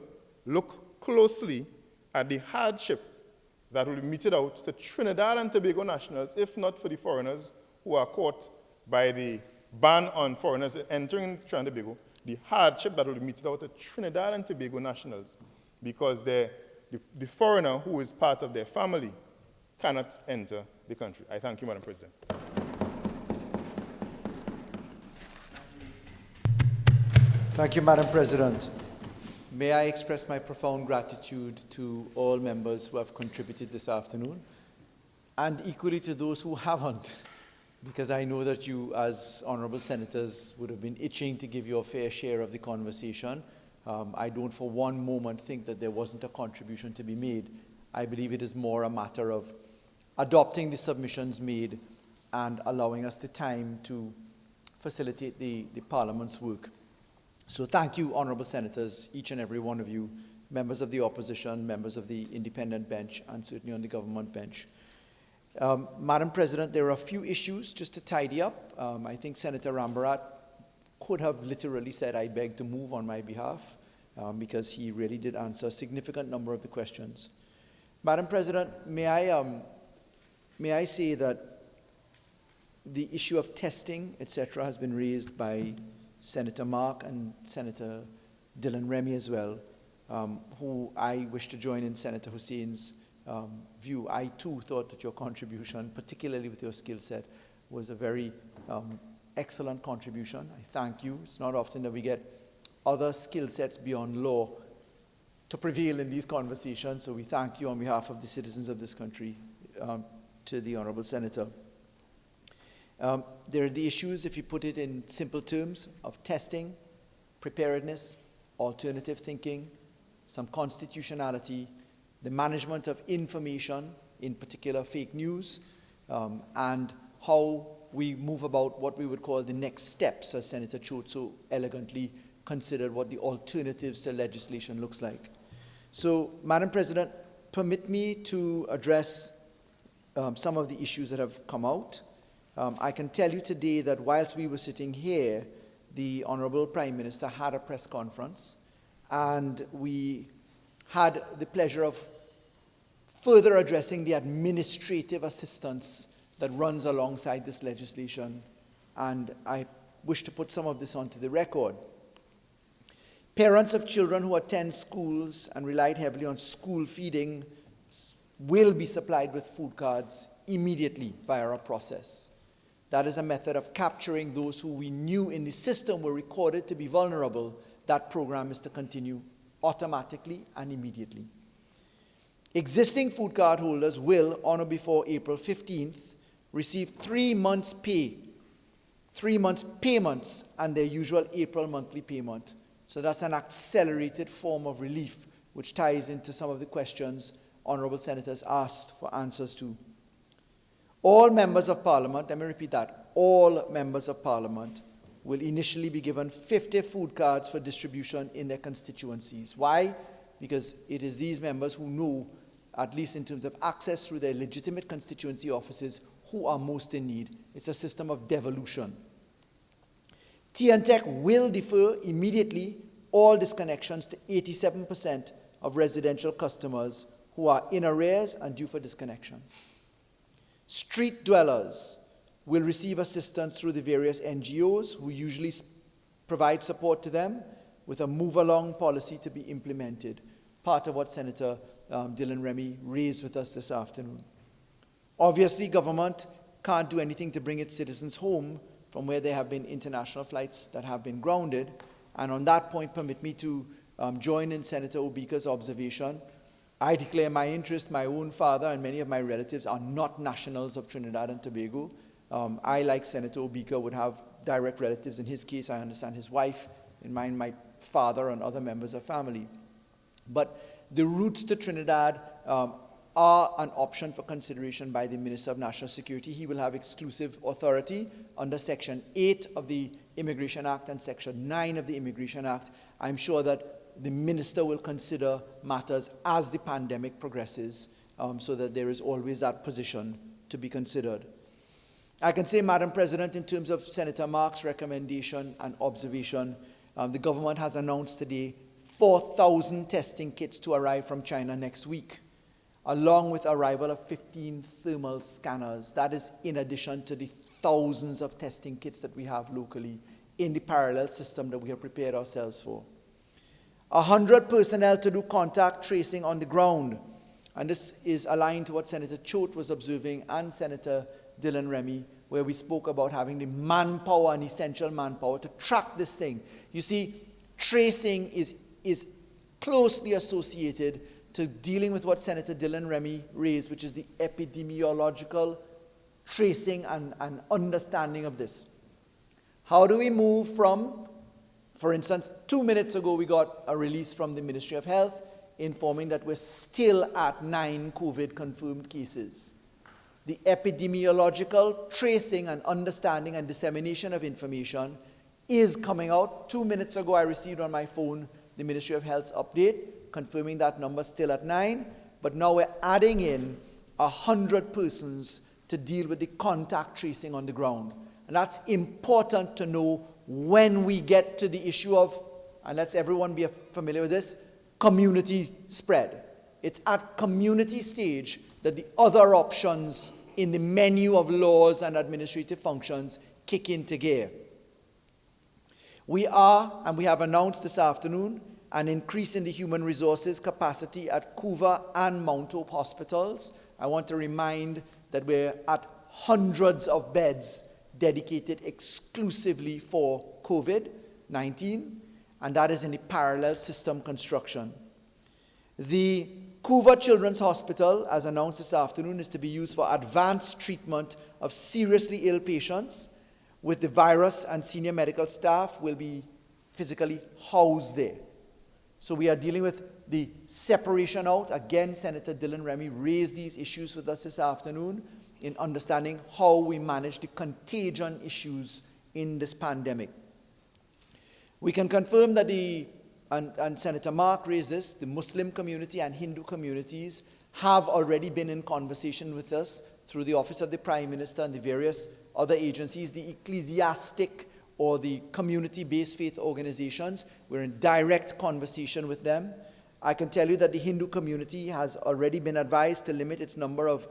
look closely at the hardship that will be meted out to Trinidad and Tobago nationals, if not for the foreigners who are caught by the ban on foreigners entering Trinidad and Tobago, the hardship that will be meted out to Trinidad and Tobago nationals, because the foreigner who is part of their family cannot enter the country. I thank you, Madam President. Thank you, Madam President. May I express my profound gratitude to all members who have contributed this afternoon, and equally to those who haven't, because I know that you, as honourable senators, would have been itching to give your fair share of the conversation. I don't for one moment think that there wasn't a contribution to be made. I believe it is more a matter of adopting the submissions made and allowing us the time to facilitate the Parliament's work. So thank you, honourable senators, each and every one of you, members of the opposition, members of the independent bench, and certainly on the government bench. Madam President, there are a few issues just to tidy up. I think Senator Rambarat could have literally said, I beg to move on my behalf, because he really did answer a significant number of the questions. Madam President, may I say that the issue of testing, etc., has been raised by Senator Mark and Senator Dylan Remy as well, who I wish to join in Senator Hossein's view. I too thought that your contribution, particularly with your skill set, was a very excellent contribution. I thank you. It's not often that we get other skill sets beyond law to prevail in these conversations, so we thank you on behalf of the citizens of this country to the Honourable Senator. There are the issues, if you put it in simple terms, of testing, preparedness, alternative thinking, some constitutionality, the management of information, in particular fake news, and how we move about what we would call the next steps, as Senator Chote so elegantly considered what the alternatives to legislation looks like. So, Madam President, permit me to address some of the issues that have come out. I can tell you today that whilst we were sitting here, the Honourable Prime Minister had a press conference, and we had the pleasure of further addressing the administrative assistance that runs alongside this legislation, and I wish to put some of this onto the record. Parents of children who attend schools and relied heavily on school feeding will be supplied with food cards immediately via a process. That is a method of capturing those who we knew in the system were recorded to be vulnerable. That program is to continue automatically and immediately. Existing food card holders will, on or before April 15th, receive 3 months' pay, 3 months' payments, and their usual April monthly payment. So that's an accelerated form of relief, which ties into some of the questions honourable senators asked for answers to. All members of Parliament, let me repeat that, all members of Parliament will initially be given 50 food cards for distribution in their constituencies. Why? Because it is these members who know, at least in terms of access through their legitimate constituency offices, who are most in need. It's a system of devolution. T&TEC will defer immediately all disconnections to 87% of residential customers who are in arrears and due for disconnection. Street dwellers will receive assistance through the various NGOs who usually provide support to them, with a move-along policy to be implemented, part of what Senator Dylan Remy raised with us this afternoon. Obviously, government can't do anything to bring its citizens home from where there have been international flights that have been grounded, and on that point, permit me to join in Senator Obika's observation. I declare my interest. My own father and many of my relatives are not nationals of Trinidad and Tobago. I, like Senator Obika, would have direct relatives. In his case, I understand his wife. In mine, my father and other members of family. But the routes to Trinidad are an option for consideration by the Minister of National Security. He will have exclusive authority under Section 8 of the Immigration Act and Section 9 of the Immigration Act. I'm sure that the Minister will consider matters as the pandemic progresses, so that there is always that position to be considered. I can say, Madam President, in terms of Senator Mark's recommendation and observation, the government has announced today 4,000 testing kits to arrive from China next week, along with arrival of 15 thermal scanners. That is in addition to the thousands of testing kits that we have locally in the parallel system that we have prepared ourselves for. 100 personnel to do contact tracing on the ground. And this is aligned to what Senator Chote was observing and Senator Dylan Remy, where we spoke about having the manpower and essential manpower to track this thing. You see, tracing is closely associated to dealing with what Senator Dylan Remy raised, which is the epidemiological tracing and understanding of this. How do we move from, for instance, 2 minutes ago we got a release from the Ministry of Health informing that we're still at 9 COVID confirmed cases. The epidemiological tracing and understanding and dissemination of information is coming out. 2 minutes ago I received on my phone the Ministry of Health's update confirming that number still at 9, but now we're adding in 100 persons to deal with the contact tracing on the ground. And that's important to know when we get to the issue of, and let's everyone be familiar with this, community spread. It's at community stage that the other options in the menu of laws and administrative functions kick into gear. We are, and we have announced this afternoon, an increase in the human resources capacity at Couva and Mount Hope hospitals. I want to remind that we're at hundreds of beds dedicated exclusively for COVID-19, and that is in the parallel system construction. The Couva Children's Hospital, as announced this afternoon, is to be used for advanced treatment of seriously ill patients, with the virus and senior medical staff will be physically housed there. So we are dealing with the separation out. Again, Senator Dylan Remy raised these issues with us this afternoon in understanding how we manage the contagion issues in this pandemic. We can confirm that and Senator Mark raised this, the Muslim community and Hindu communities have already been in conversation with us through the Office of the Prime Minister and the various other agencies, the ecclesiastic or the community-based faith organizations. We're in direct conversation with them. I can tell you that the Hindu community has already been advised to limit its number of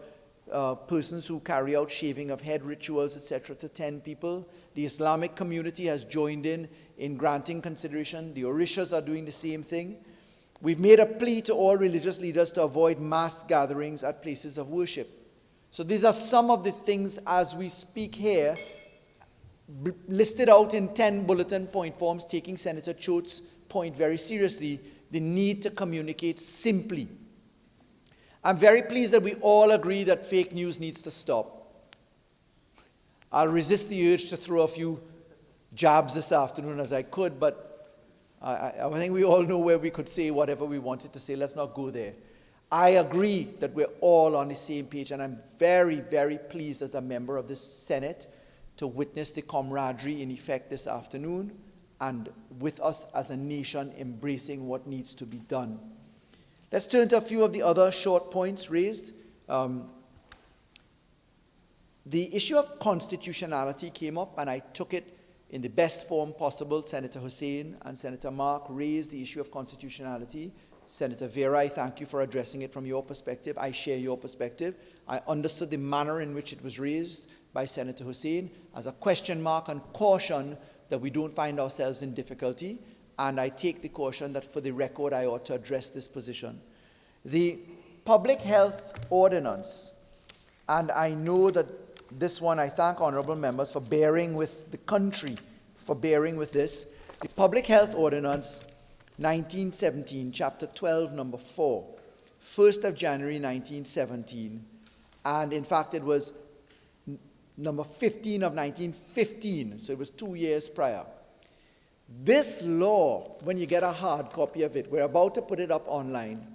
persons who carry out shaving of head rituals, etc., to 10 people. The Islamic community has joined in granting consideration. The Orishas are doing the same thing. We've made a plea to all religious leaders to avoid mass gatherings at places of worship. So these are some of the things as we speak here, listed out in 10 bulletin point forms, taking Senator Chote's point very seriously, the need to communicate simply. I'm very pleased that we all agree that fake news needs to stop. I'll resist the urge to throw a few jabs this afternoon as I could, but I think we all know where we could say whatever we wanted to say. Let's not go there. I agree that we're all on the same page, and I'm very, very pleased as a member of this Senate to witness the camaraderie in effect this afternoon, and with us as a nation embracing what needs to be done. Let's turn to a few of the other short points raised. The issue of constitutionality came up, and I took it in the best form possible. Senator Hosein and Senator Mark raised the issue of constitutionality. Senator Vera, I thank you for addressing it from your perspective. I share your perspective. I understood the manner in which it was raised by Senator Hosein as a question mark and caution that we don't find ourselves in difficulty. And I take the caution that for the record I ought to address this position. The public health ordinance, and I know that this one, I thank honorable members for bearing with the country, for bearing with this. The public health ordinance 1917, chapter 12, number 4, 1st of January 1917, and in fact it was number 15 of 1915, so it was 2 years prior. This law, when you get a hard copy of it, we're about to put it up online,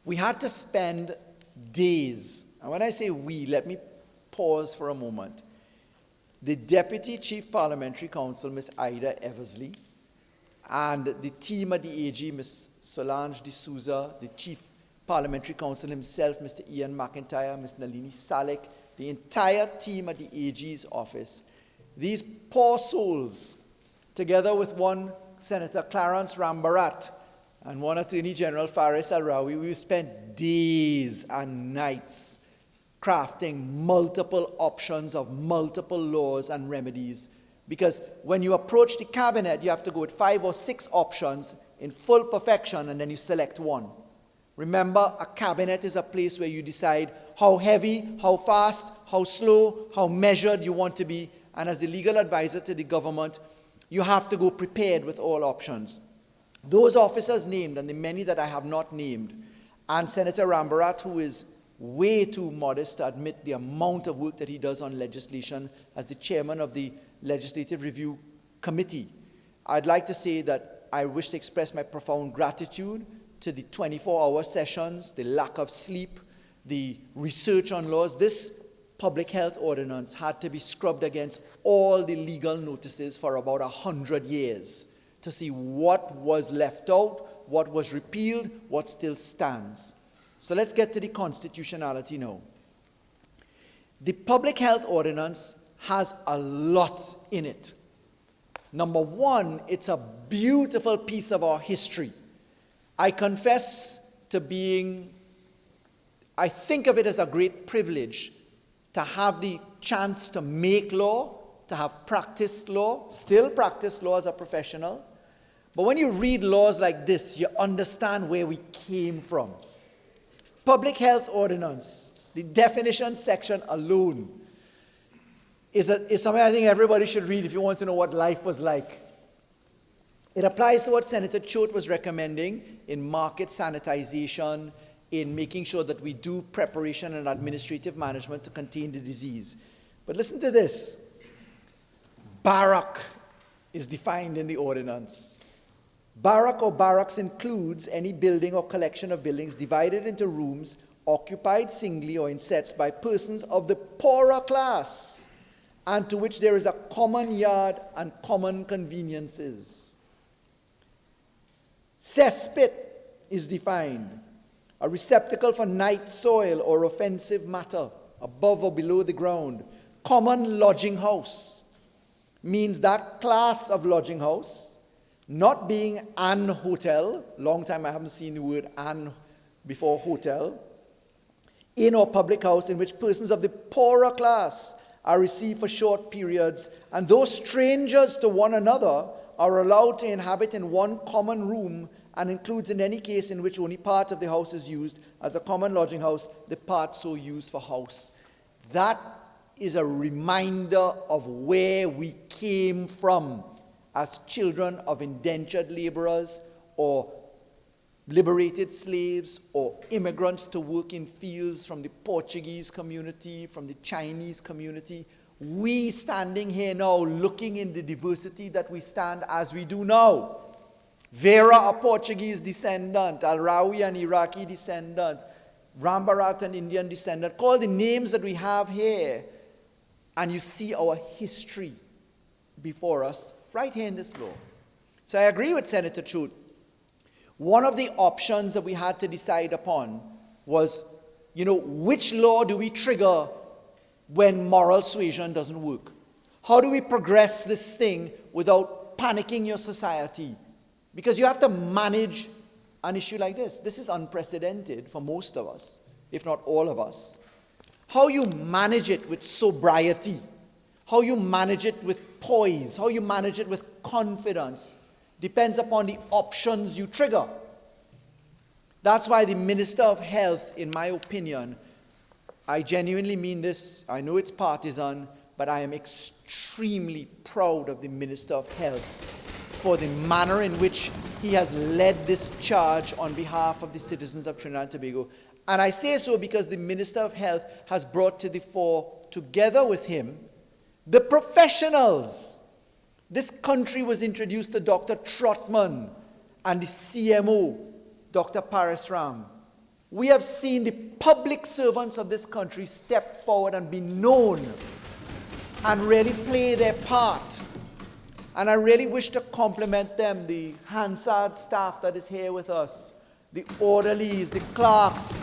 we had to spend days, and when I say we, let me pause for a moment. The Deputy Chief Parliamentary Counsel, Ms. Ida Eversley, and the team at the AG, Ms. Solange D'Souza, the Chief Parliamentary Counsel himself, Mr. Ian McIntyre, Ms. Nalini Salek, the entire team at the AG's office, these poor souls, together with one Senator Clarence Rambarat and one Attorney General Faris Al-Rawi, we spent days and nights crafting multiple options of multiple laws and remedies. Because when you approach the cabinet, you have to go with 5 or 6 options in full perfection, and then you select one. Remember, a cabinet is a place where you decide how heavy, how fast, how slow, how measured you want to be. And as the legal advisor to the government, you have to go prepared with all options. Those officers named, and the many that I have not named, and Senator Rambarat, who is way too modest to admit the amount of work that he does on legislation as the chairman of the Legislative Review Committee. I'd like to say that I wish to express my profound gratitude to the 24-hour sessions, the lack of sleep, the research on laws. This public health ordinance had to be scrubbed against all the legal notices for about 100 years to see what was left out, what was repealed, what still stands. So let's get to the constitutionality now. The public health ordinance has a lot in it. Number one, it's a beautiful piece of our history. I confess to being, I think of it as a great privilege to have the chance to make law, to have practiced law, still practice law as a professional. But when you read laws like this, you understand where we came from. Public health ordinance, the definition section alone, is something I think everybody should read if you want to know what life was like. It applies to what Senator Chote was recommending in market sanitization, in making sure that we do preparation and administrative management to contain the disease. But listen to this. Barrack is defined in the ordinance. Barrack or barracks includes any building or collection of buildings divided into rooms occupied singly or in sets by persons of the poorer class, and to which there is a common yard and common conveniences. Cesspit is defined, a receptacle for night soil or offensive matter above or below the ground. Common lodging house means that class of lodging house, not being an hotel, long time I haven't seen the word an before hotel, inn or public house in which persons of the poorer class are received for short periods, and those strangers to one another are allowed to inhabit in one common room, and includes in any case in which only part of the house is used as a common lodging house, the part so used for house. That is a reminder of where we came from as children of indentured laborers or liberated slaves or immigrants to work in fields from the Portuguese community, from the Chinese community. We standing here now looking in the diversity that we stand as we do now. Vera, a Portuguese descendant, Al-Rawi, an Iraqi descendant, Rambarat, an Indian descendant. Call the names that we have here, and you see our history before us right here in this law. So I agree with Senator Chote. One of the options that we had to decide upon was, which law do we trigger when moral suasion doesn't work? How do we progress this thing without panicking your society? Because you have to manage an issue like this. This is unprecedented for most of us, if not all of us. How you manage it with sobriety, how you manage it with poise, how you manage it with confidence, depends upon the options you trigger. That's why the Minister of Health, in my opinion, I genuinely mean this, I know it's partisan, but I am extremely proud of the Minister of Health for the manner in which he has led this charge on behalf of the citizens of Trinidad and Tobago. And I say so because the Minister of Health has brought to the fore, together with him, the professionals. This country was introduced to Dr. Trotman and the CMO, Dr. Paris Ram. We have seen the public servants of this country step forward and be known and really play their part. And I really wish to compliment them, the Hansard staff that is here with us, the orderlies, the clerks,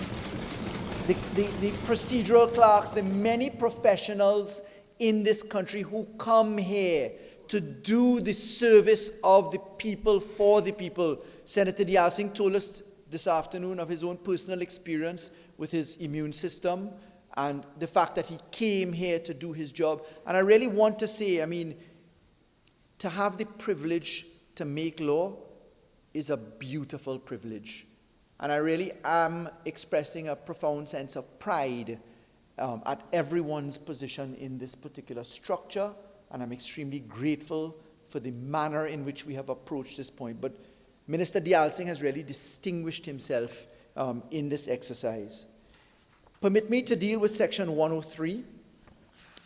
the procedural clerks, the many professionals in this country who come here to do the service of the people for the people. Senator Deyalsingh told us this afternoon of his own personal experience with his immune system and the fact that he came here to do his job. And I really want to say, I mean, to have the privilege to make law is a beautiful privilege. And I really am expressing a profound sense of pride at everyone's position in this particular structure. And I'm extremely grateful for the manner in which we have approached this point. But Minister Deyalsingh has really distinguished himself in this exercise. Permit me to deal with Section 103,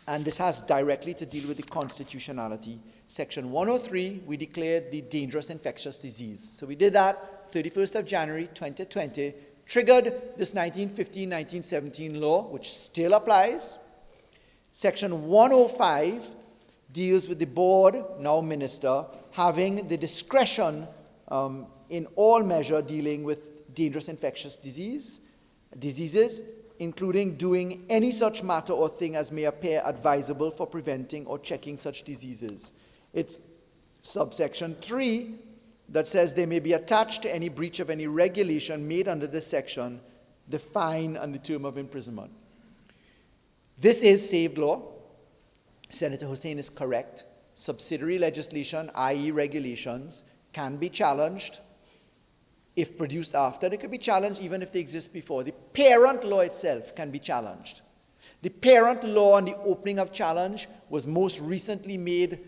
and this has directly to deal with the constitutionality. Section 103, we declared the dangerous infectious disease. So we did that 31st of January 2020, triggered this 1915-1917 law, which still applies. Section 105 deals with the board, now minister, having the discretion in all measure dealing with dangerous infectious diseases, including doing any such matter or thing as may appear advisable for preventing or checking such diseases. It's subsection 3 that says they may be attached to any breach of any regulation made under this section, the fine and the term of imprisonment. This is saved law. Senator Hosein is correct. Subsidiary legislation, i.e. regulations, can be challenged if produced after. They could be challenged even if they exist before. The parent law itself can be challenged. The parent law and the opening of challenge was most recently made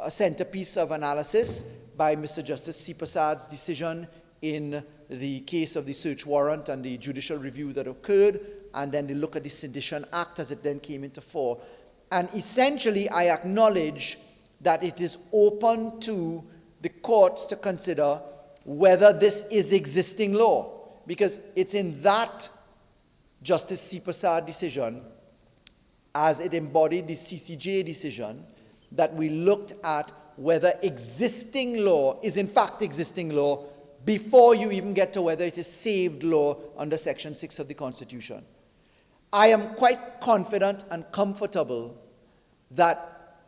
a centerpiece of analysis by Mr. Justice C. Prasad's decision in the case of the search warrant and the judicial review that occurred, and then the look at the Sedition Act as it then came into force. And essentially, I acknowledge that it is open to the courts to consider whether this is existing law, because it's in that Justice C. Prasad decision, as it embodied the CCJ decision, that we looked at whether existing law is in fact existing law before you even get to whether it is saved law under Section 6 of the Constitution. I am quite confident and comfortable that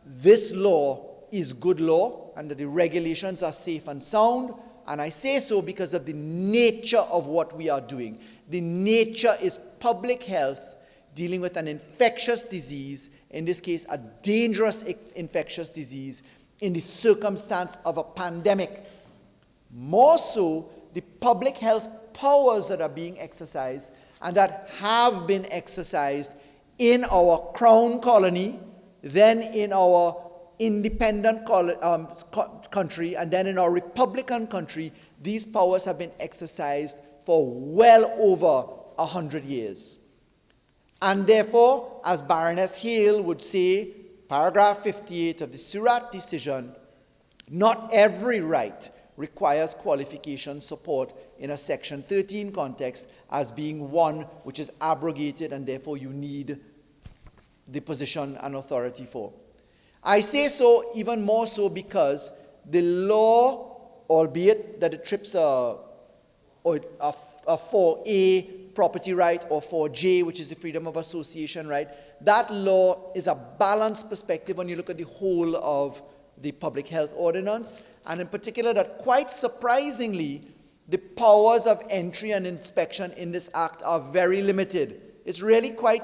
this law is good law and that the regulations are safe and sound, and I say so because of the nature of what we are doing. The nature is public health dealing with an infectious disease, in this case a dangerous infectious disease, in the circumstance of a pandemic. More so, the public health powers that are being exercised and that have been exercised in our crown colony, then in our independent country, and then in our republican country. These powers have been exercised for well over 100 years. And therefore, as Baroness Hale would say, paragraph 58 of the Surratt decision, not every right requires qualification support in a Section 13 context as being one which is abrogated and therefore you need the position and authority for. I say so even more so because the law, albeit that it trips a 4A property right or 4J, which is the freedom of association right, that law is a balanced perspective when you look at the whole of the public health ordinance, and in particular that quite surprisingly, the powers of entry and inspection in this act are very limited. It's really quite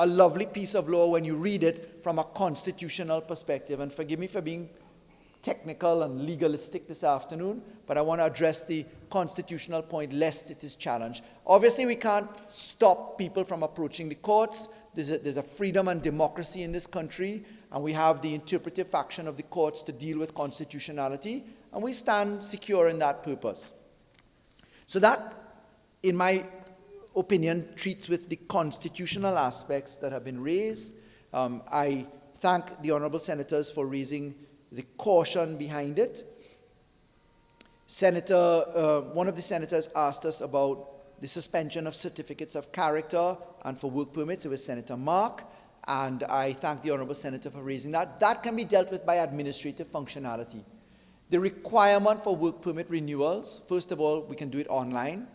a lovely piece of law when you read it from a constitutional perspective. And forgive me for being technical and legalistic this afternoon, but I want to address the constitutional point lest it is challenged. Obviously, we can't stop people from approaching the courts. There's a freedom and democracy in this country, and we have the interpretive faction of the courts to deal with constitutionality, and we stand secure in that purpose. So that, in my opinion, treats with the constitutional aspects that have been raised. I thank the honourable senators for raising the caution behind it. One of the senators asked us about the suspension of certificates of character and for work permits. It was Senator Mark, and I thank the honourable senator for raising that. That can be dealt with by administrative functionality. The requirement for work permit renewals, first of all, we can do it online.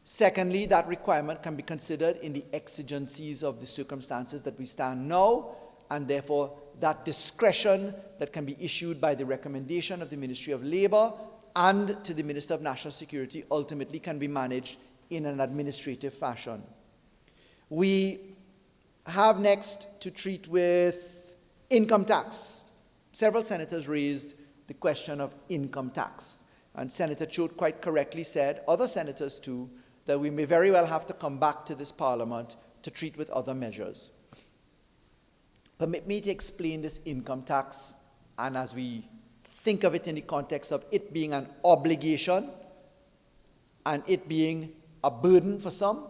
Secondly, that requirement can be considered in the exigencies of the circumstances that we stand now, and therefore that discretion that can be issued by the recommendation of the Ministry of Labour and to the Minister of National Security ultimately can be managed in an administrative fashion. We have next to treat with income tax. Several senators raised the question of income tax, and Senator Chote quite correctly said, other senators too, that we may very well have to come back to this Parliament to treat with other measures. Permit me to explain this income tax, and as we think of it in the context of it being an obligation and it being a burden for some.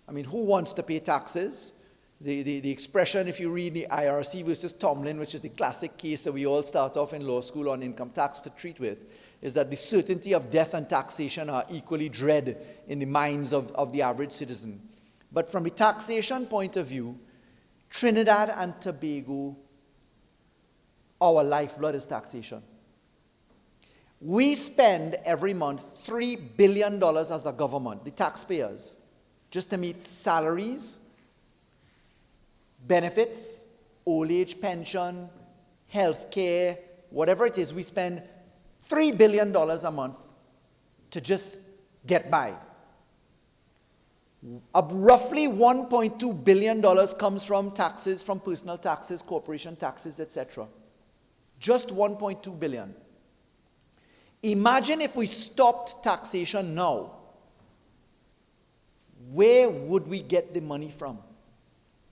I mean, who wants to pay taxes? The expression, if you read the IRC versus Tomlin, which is the classic case that we all start off in law school on income tax to treat with, is that the certainty of death and taxation are equally dread in the minds of the average citizen. But from the taxation point of view, Trinidad and Tobago, our lifeblood is taxation. We spend every month $3 billion as a government, the taxpayers, just to meet salaries, benefits, old age pension, health care, whatever it is. We spend $3 billion a month to just get by. Roughly $1.2 billion comes from taxes, from personal taxes, corporation taxes, etc. Just $1.2 billion. Imagine if we stopped taxation now. Where would we get the money from?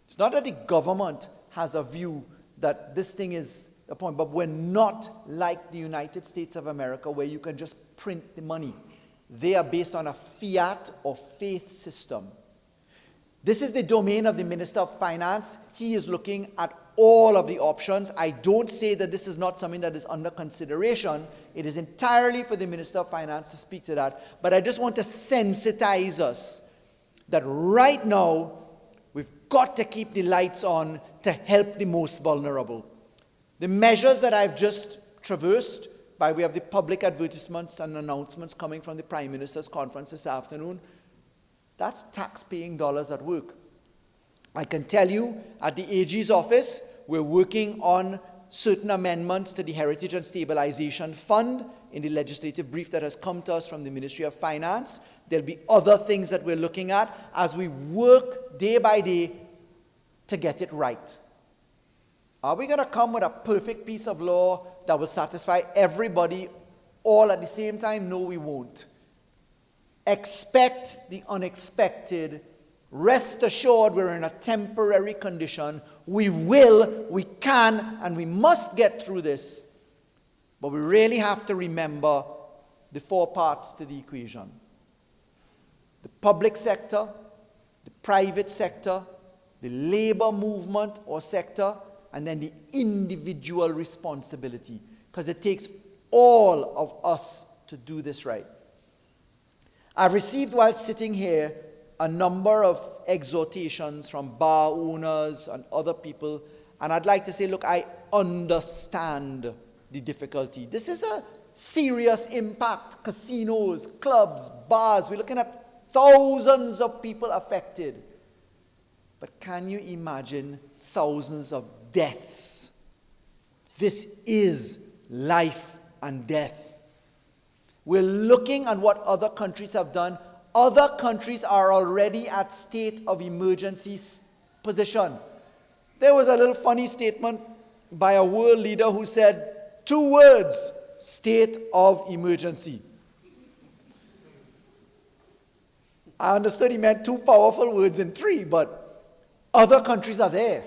It's not that the government has a view that this thing is a point, but we're not like the United States of America where you can just print the money. They are based on a fiat or faith system. This is the domain of the Minister of Finance. He is looking at all of the options. I don't say that this is not something that is under consideration. It is entirely for the Minister of Finance to speak to that. But I just want to sensitize us that right now, we've got to keep the lights on to help the most vulnerable. The measures that I've just traversed, by way of the public advertisements and announcements coming from the Prime Minister's conference this afternoon, that's tax-paying dollars at work. I can tell you, at the AG's office, we're working on certain amendments to the Heritage and Stabilization Fund in the legislative brief that has come to us from the Ministry of Finance. There'll be other things that we're looking at as we work day by day to get it right. Are we going to come with a perfect piece of law that will satisfy everybody all at the same time? No, we won't. Expect the unexpected. Rest assured we're in a temporary condition. We will, we can, and we must get through this. But we really have to remember the four parts to the equation. The public sector, the private sector, the labor movement or sector, and then the individual responsibility. Because it takes all of us to do this right. I've received, while sitting here, a number of exhortations from bar owners and other people, and I'd like to say, look, I understand the difficulty. This is a serious impact. Casinos, clubs, bars, we're looking at thousands of people affected. But can you imagine thousands of deaths? This is life and death. We're looking at what other countries have done. Other countries are already at state of emergency position. There was a little funny statement by a world leader who said 2 words, state of emergency. I understood he meant 2 powerful words in 3, but other countries are there.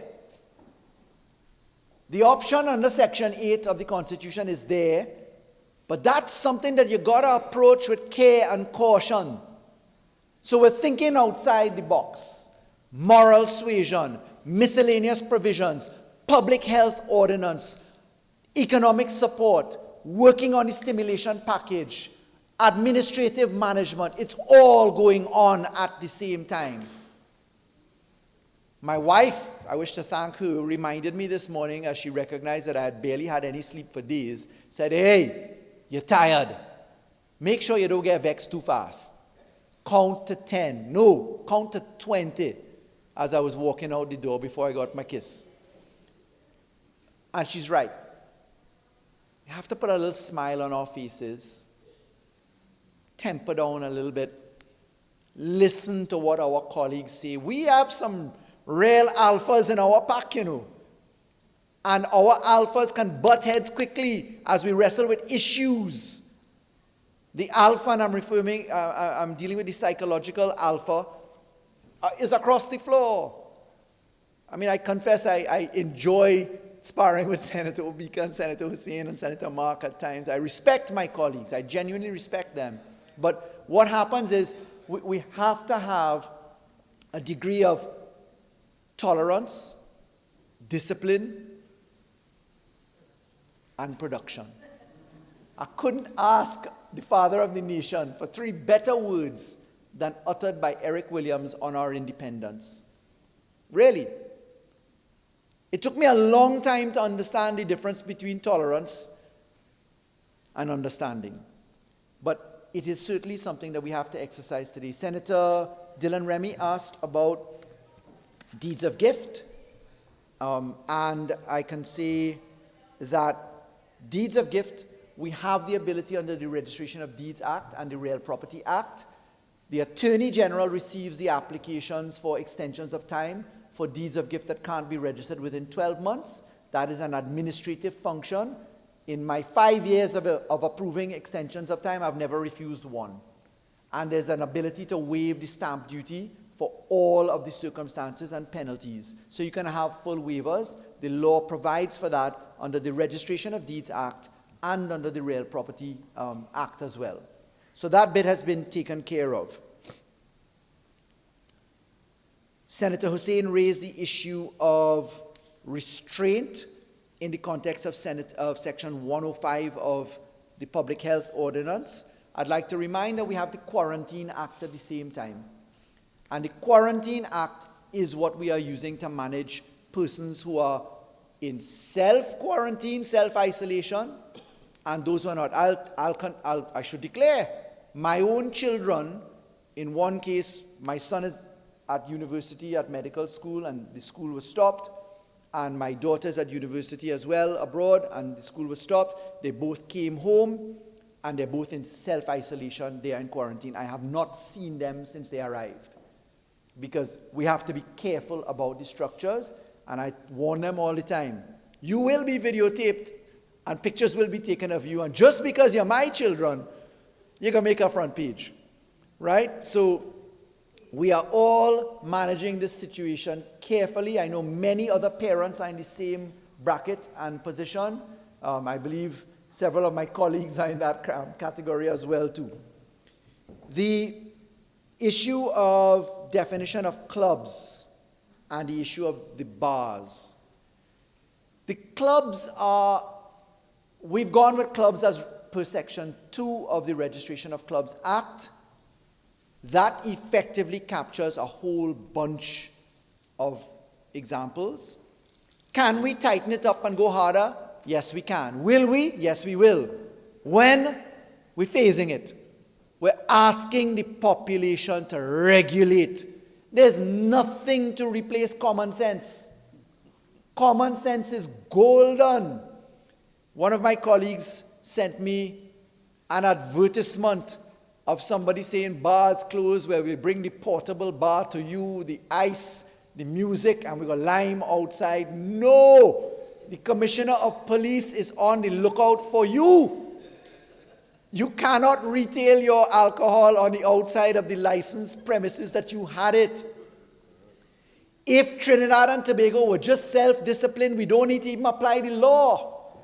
The option under Section 8 of the Constitution is there. But that's something that you got to approach with care and caution. So we're thinking outside the box. Moral suasion, miscellaneous provisions, public health ordinance, economic support, working on the stimulation package, administrative management. It's all going on at the same time. My wife, I wish to thank her, reminded me this morning as she recognized that I had barely had any sleep for days, said, hey, you're tired. Make sure you don't get vexed too fast. Count to 10. No, count to 20 as I was walking out the door before I got my kiss. And she's right. You have to put a little smile on our faces, temper down a little bit, listen to what our colleagues say. We have some real alphas in our pack, you know. And our alphas can butt heads quickly as we wrestle with issues. The alpha, and I'm dealing with the psychological alpha, is across the floor. I mean, I confess I enjoy sparring with Senator Obika and Senator Hosein and Senator Mark at times. I respect my colleagues. I genuinely respect them. But what happens is we have to have a degree of tolerance, discipline, and production. I couldn't ask the father of the nation for 3 better words than uttered by Eric Williams on our independence. Really. It took me a long time to understand the difference between tolerance and understanding. But it is certainly something that we have to exercise today. Senator Dylan Remy asked about deeds of gift. And I can say that deeds of gift, we have the ability under the Registration of Deeds Act and the Real Property Act. The Attorney General receives the applications for extensions of time for deeds of gift that can't be registered within 12 months. That is an administrative function. In my 5 years of approving extensions of time, I've never refused one. And there's an ability to waive the stamp duty for all of the circumstances and penalties. So you can have full waivers. The law provides for that under the Registration of Deeds Act and under the Real Property Act as well. So that bit has been taken care of. Senator Hosein raised the issue of restraint in the context of Section 105 of the Public Health Ordinance. I'd like to remind that we have the Quarantine Act at the same time. And the Quarantine Act is what we are using to manage persons who are in self-quarantine, self-isolation, and those who are not. I should declare, my own children, in one case, my son is at university, at medical school, and the school was stopped. And my daughter's at university as well, abroad, and the school was stopped. They both came home, and they're both in self-isolation. They are in quarantine. I have not seen them since they arrived, because we have to be careful about the structures, and I warn them all the time. You will be videotaped, and pictures will be taken of you, and just because you're my children, you're going to make a front page, right? So we are all managing this situation carefully. I know many other parents are in the same bracket and position. I believe several of my colleagues are in that category as well too. The issue of definition of clubs and the issue of the bars. The clubs are, we've gone with clubs as per Section 2 of the Registration of Clubs Act. That effectively captures a whole bunch of examples. Can we tighten it up and go harder? Yes, we can. Will we? Yes, we will. When? We're phasing it. We're asking the population to regulate. There's nothing to replace common sense. Common sense is golden. One of my colleagues sent me an advertisement of somebody saying bars closed, where we bring the portable bar to you, the ice, the music, and we got lime outside. No! The Commissioner of Police is on the lookout for you. You cannot retail your alcohol on the outside of the licensed premises that you had it. If Trinidad and Tobago were just self-disciplined, we don't need to even apply the law.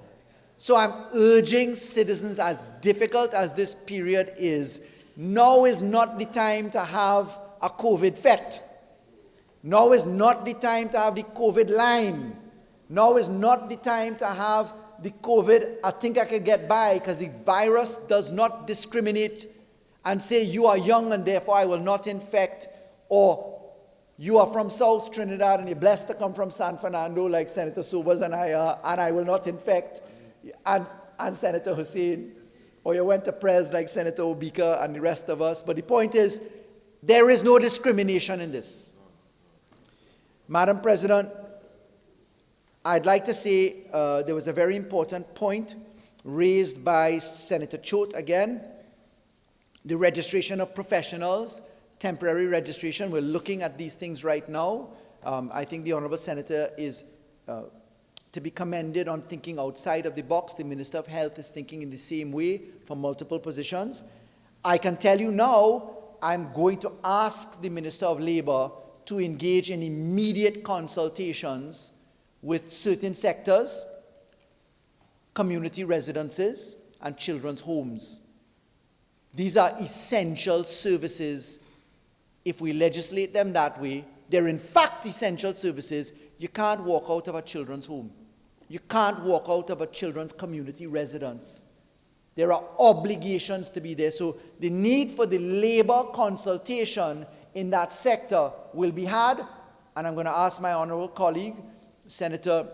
So I'm urging citizens, as difficult as this period is, now is not the time to have a COVID fete. Now is not the time to have the COVID line. Now is not the time to have the COVID, I think I can get by, because the virus does not discriminate and say you are young and therefore I will not infect, or you are from South Trinidad and you're blessed to come from San Fernando like Senator Sobers and I will not infect, and Senator Hosein, or you went to Pres like Senator Obika and the rest of us. But the point is, there is no discrimination in this. Madam President, I'd like to say there was a very important point raised by Senator Chote again, the registration of professionals, temporary registration. We're looking at these things right now. I think the Honourable Senator is to be commended on thinking outside of the box. The Minister of Health is thinking in the same way for multiple positions. I can tell you now, I'm going to ask the Minister of Labour to engage in immediate consultations with certain sectors, community residences, and children's homes. These are essential services. If we legislate them that way, they're in fact essential services. You can't walk out of a children's home. You can't walk out of a children's community residence. There are obligations to be there. So the need for the labor consultation in that sector will be had, and I'm going to ask my honourable colleague, Senator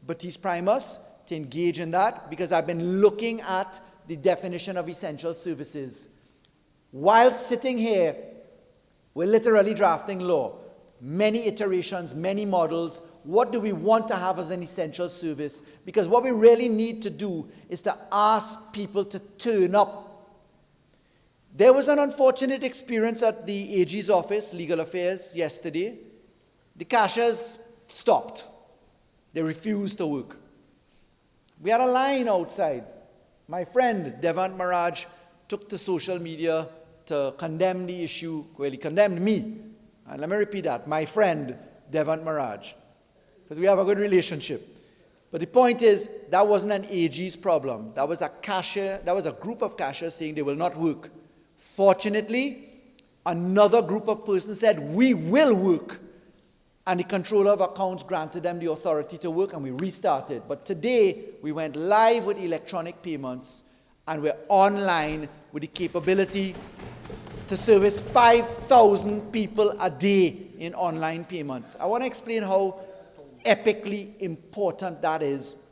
Baptiste Primus, to engage in that, because I've been looking at the definition of essential services. While sitting here, we're literally drafting law. Many iterations, many models. What do we want to have as an essential service? Because what we really need to do is to ask people to turn up. There was an unfortunate experience at the AG's office, Legal Affairs, yesterday. The cashiers stopped. They refused to work. We had a line outside. My friend, Devant Maraj, took to social media to condemn the issue. Well, he condemned me. And let me repeat that. My friend, Devant Maraj. Because we have a good relationship. But the point is, that wasn't an AG's problem. That was a group of cashiers saying they will not work. Fortunately, another group of persons said, we will work. And the controller of accounts granted them the authority to work, and we restarted. But today, we went live with electronic payments, and we're online with the capability to service 5,000 people a day in online payments. I want to explain how epically important that is,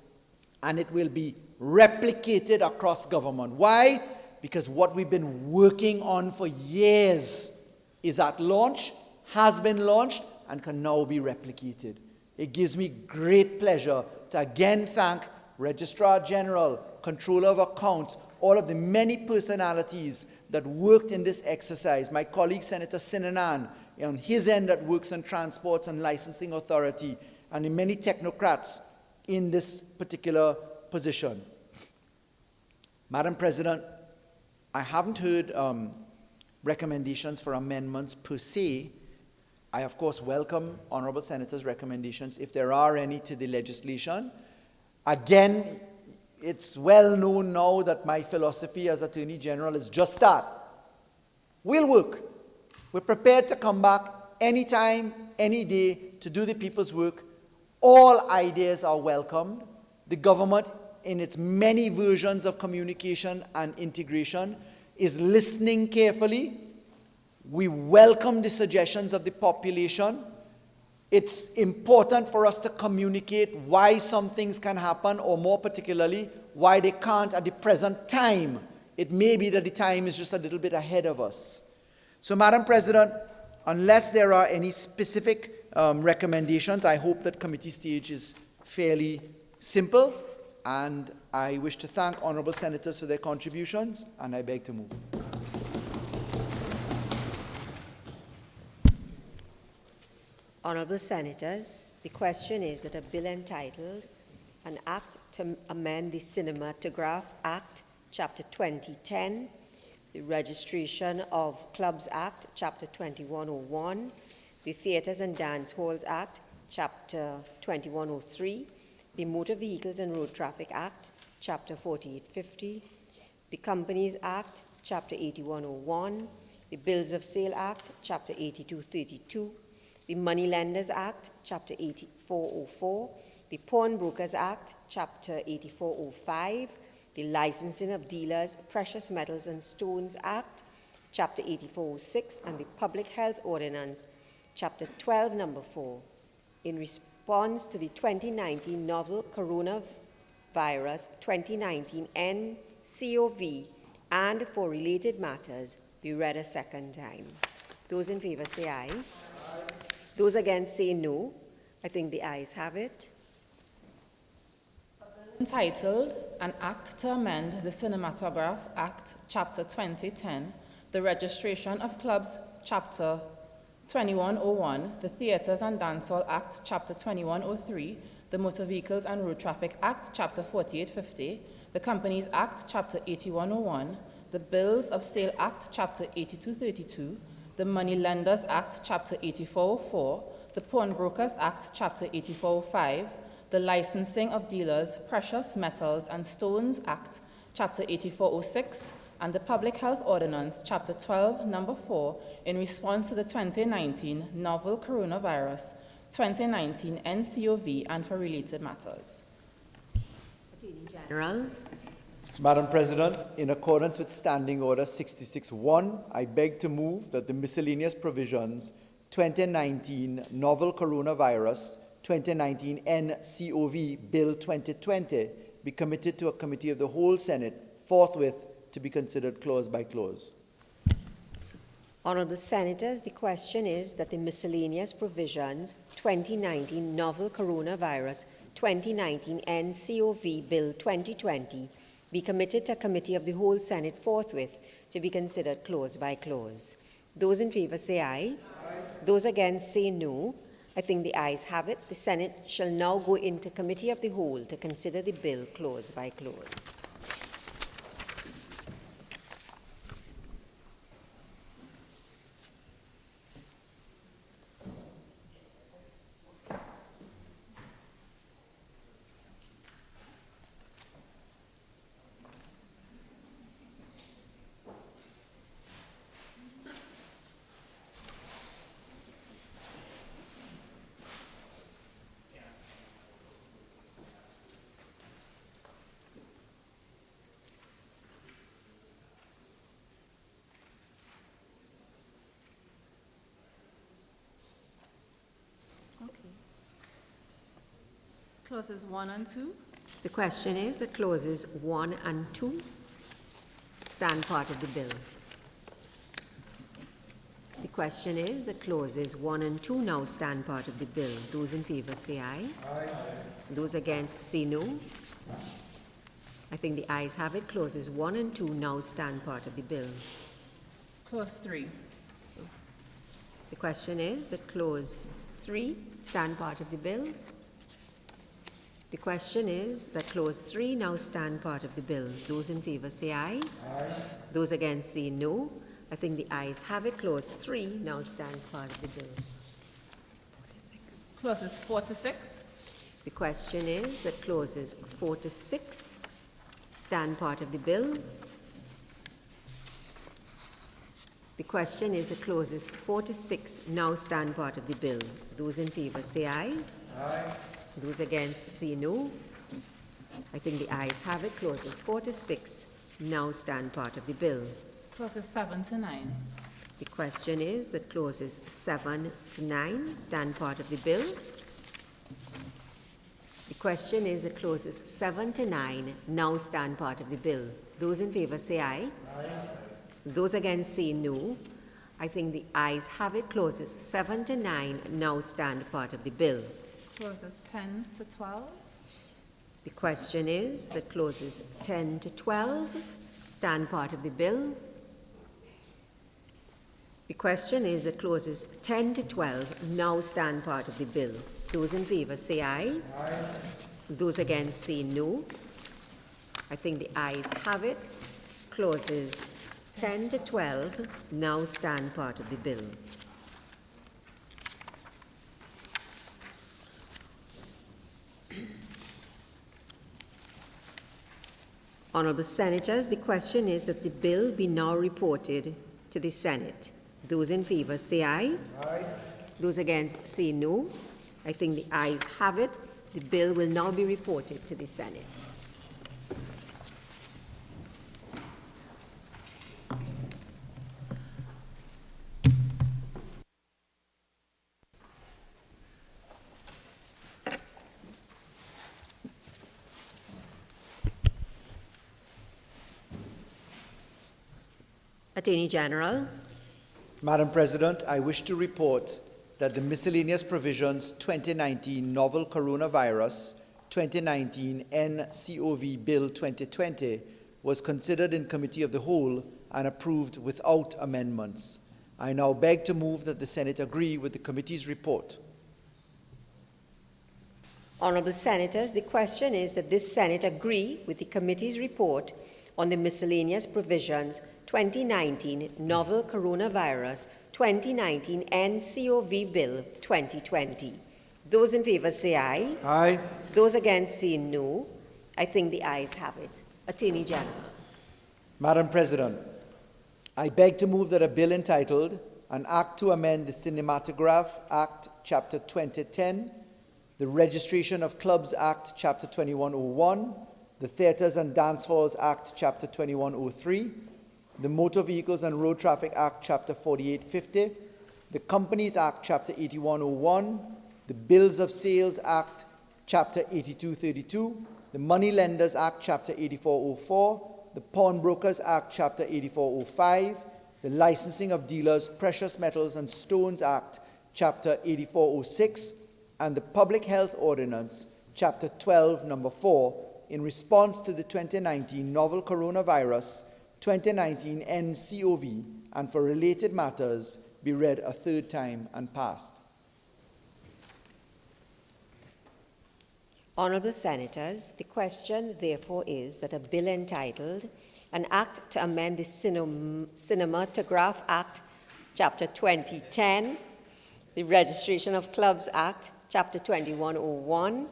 and it will be replicated across government. Why? Because what we've been working on for years is at launch, has been launched, and can now be replicated. It gives me great pleasure to again thank Registrar General, Controller of Accounts, all of the many personalities that worked in this exercise. My colleague Senator Sinanan, on his end that works on Transports and Licensing Authority, and the many technocrats in this particular position. Madam President, I haven't heard recommendations for amendments per se. I, of course, welcome Honourable Senators' recommendations, if there are any, to the legislation. Again, it's well known now that my philosophy as Attorney General is just start. We'll work. We're prepared to come back anytime, any day, to do the people's work. All ideas are welcomed. The government, in its many versions of communication and integration, is listening carefully. We welcome the suggestions of the population. It's important for us to communicate why some things can happen, or more particularly, why they can't at the present time. It may be that the time is just a little bit ahead of us. So, Madam President, unless there are any specific recommendations, I hope that committee stage is fairly simple, and I wish to thank honourable senators for their contributions, and I beg to move. Honourable Senators, the question is that a bill entitled An Act to Amend the Cinematograph Act, Chapter 2010, the Registration of Clubs Act, Chapter 2101, the Theatres and Dance Halls Act, Chapter 2103, the Motor Vehicles and Road Traffic Act, Chapter 4850, the Companies Act, Chapter 8101, the Bills of Sale Act, Chapter 8232, the Moneylenders Act, Chapter 8404, the Pawnbrokers Act, Chapter 8405, the Licensing of Dealers, Precious Metals and Stones Act, Chapter 8406, and the Public Health Ordinance, Chapter 12, Number 4, in response to the 2019 novel coronavirus 2019 nCoV and for related matters be read a second time. Those in favor say aye. Those against say no. I think the ayes have it. Entitled, An Act to Amend the Cinematograph Act, Chapter 2010, the Registration of Clubs, Chapter 2101, the Theatres and Dancehall Act, Chapter 2103, the Motor Vehicles and Road Traffic Act, Chapter 4850, the Companies Act, Chapter 8101, the Bills of Sale Act, Chapter 8232, the Moneylenders Act, Chapter 8404, the Pawnbrokers Act, Chapter 8405, the Licensing of Dealers, Precious Metals and Stones Act, Chapter 8406, and the Public Health Ordinance, Chapter 12, Number 4, in response to the 2019 novel coronavirus 2019 nCoV and for related matters. Attorney General. Madam President, in accordance with Standing Order 66-1, I beg to move that the miscellaneous provisions 2019 novel coronavirus 2019 nCoV Bill 2020 be committed to a committee of the whole Senate forthwith to be considered clause by clause. Honourable Senators, the question is that the miscellaneous provisions 2019 novel coronavirus 2019 nCoV Bill 2020 be committed to a committee of the whole Senate forthwith to be considered clause by clause. Those in favour say aye. Those against say no. I think the ayes have it. The Senate shall now go into committee of the whole to consider the bill clause by clause. Clauses 1 and 2. The question is that clauses 1 and 2 stand part of the bill. The question is that clauses 1 and 2 now stand part of the bill. Those in favour say aye. Aye. Those against say no. I think the ayes have it. Clauses 1 and 2 now stand part of the bill. Clause 3. The question is that clause 3 stand part of the bill. The question is that clause 3 now stand part of the bill. Those in favour say aye. Aye. Those against say no. I think the ayes have it. Clause 3 now stands part of the bill. Clauses 4 to 6. The question is that clauses 4 to 6 stand part of the bill. The question is that clauses 4 to 6 now stand part of the bill. Those in favour say aye. Aye. Those against say no. I think the ayes have it. Clauses 4 to 6 now stand part of the bill. Clauses 7 to 9. The question is that clauses 7 to 9 stand part of the bill. The question is that clauses 7 to 9 now stand part of the bill. Those in favour say aye. Aye. Those against say no. I think the ayes have it. Clauses 7 to 9 now stand part of the bill. Clauses 10 to 12. The question is that clauses 10 to 12 stand part of the bill. The question is that clauses 10 to 12 now stand part of the bill. Those in favour say aye. Aye. Those against say no. I think the ayes have it. Clauses 10 to 12 now stand part of the bill. Honourable Senators, the question is that the bill be now reported to the Senate. Those in favour say aye. Aye. Those against say no. I think the ayes have it. The bill will now be reported to the Senate. Attorney General. Madam President, I wish to report that the Miscellaneous Provisions 2019 Novel Coronavirus 2019 NCOV Bill 2020 was considered in Committee of the Whole and approved without amendments. I now beg to move that the Senate agree with the committee's report. Honourable Senators, the question is that this Senate agree with the committee's report on the Miscellaneous Provisions 2019 Novel Coronavirus 2019 NCOV Bill 2020. Those in favour say aye. Aye. Those against say no. I think the ayes have it. Attorney General. Madam President, I beg to move that a bill entitled An Act to Amend the Cinematograph Act, Chapter 2010, the Registration of Clubs Act, Chapter 2101, the Theatres and Dance Halls Act, Chapter 2103, the Motor Vehicles and Road Traffic Act, Chapter 4850, the Companies Act, Chapter 8101, the Bills of Sales Act, Chapter 8232, the Money Lenders Act, Chapter 8404, the Pawnbrokers Act, Chapter 8405, the Licensing of Dealers, Precious Metals and Stones Act, Chapter 8406, and the Public Health Ordinance, Chapter 12, Number 4, in response to the 2019 Novel Coronavirus 2019 NCOV, and for related matters, be read a third time and passed. Honourable Senators, the question therefore is that a bill entitled An Act to Amend the Cinematograph Act, Chapter 2010, the Registration of Clubs Act, Chapter 2101,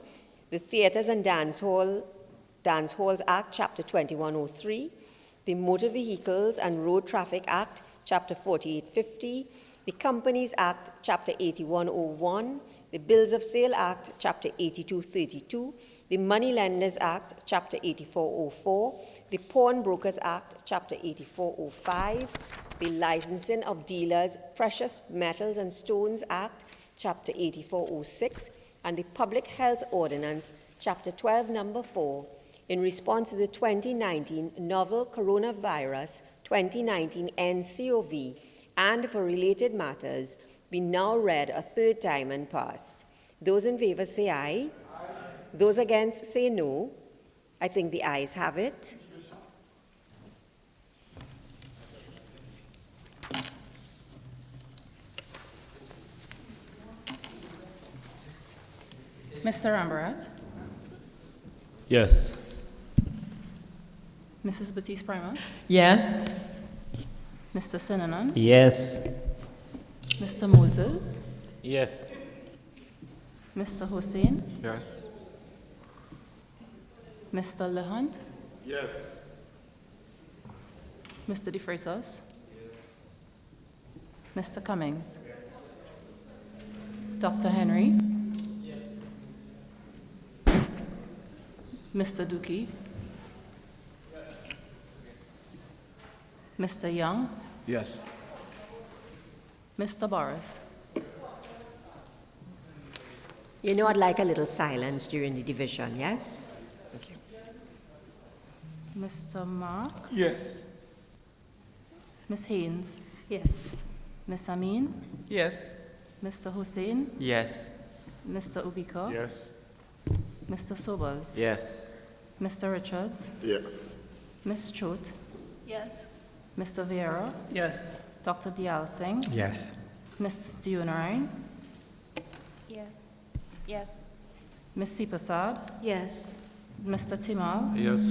the Theatres and Dance Halls Act, Chapter 2103, the Motor Vehicles and Road Traffic Act, Chapter 4850, the Companies Act, Chapter 8101, the Bills of Sale Act, Chapter 8232, the Money Lenders Act, Chapter 8404, the Pawnbrokers Act, Chapter 8405, the Licensing of Dealers, Precious Metals and Stones Act, Chapter 8406, and the Public Health Ordinance, Chapter 12, Number 4, in response to the 2019 Novel Coronavirus 2019 NCOV, and for related matters, be now read a third time and passed. Those in favour say aye. Aye. Those against say no. I think the ayes have it. Mr. Rambarat? Yes. Mrs. Batiste Primus? Yes. Mr. Sinanan? Yes. Mr. Moses? Yes. Mr. Hussain? Yes. Mr. Lehunt? Yes. Mr. De Freitas? Yes. Mr. Cummings? Yes. Dr. Henry? Yes. Mr. Dookie? Yes. Mr. Young? Yes. Mr. Boris? You know, I'd like a little silence during the division, yes? Thank you. Mr. Mark? Yes. Ms. Haynes? Yes. Ms. Amin? Yes. Mr. Hussain? Yes. Mr. Obika? Yes. Mr. Sobers? Yes. Mr. Richards? Yes. Ms. Chote? Yes. Mr. Vieira? Yes. Dr. Deyalsingh? Yes. Ms. Dionarine? Yes. Yes. Ms. Sipasad? Yes. Mr. Timal? Yes.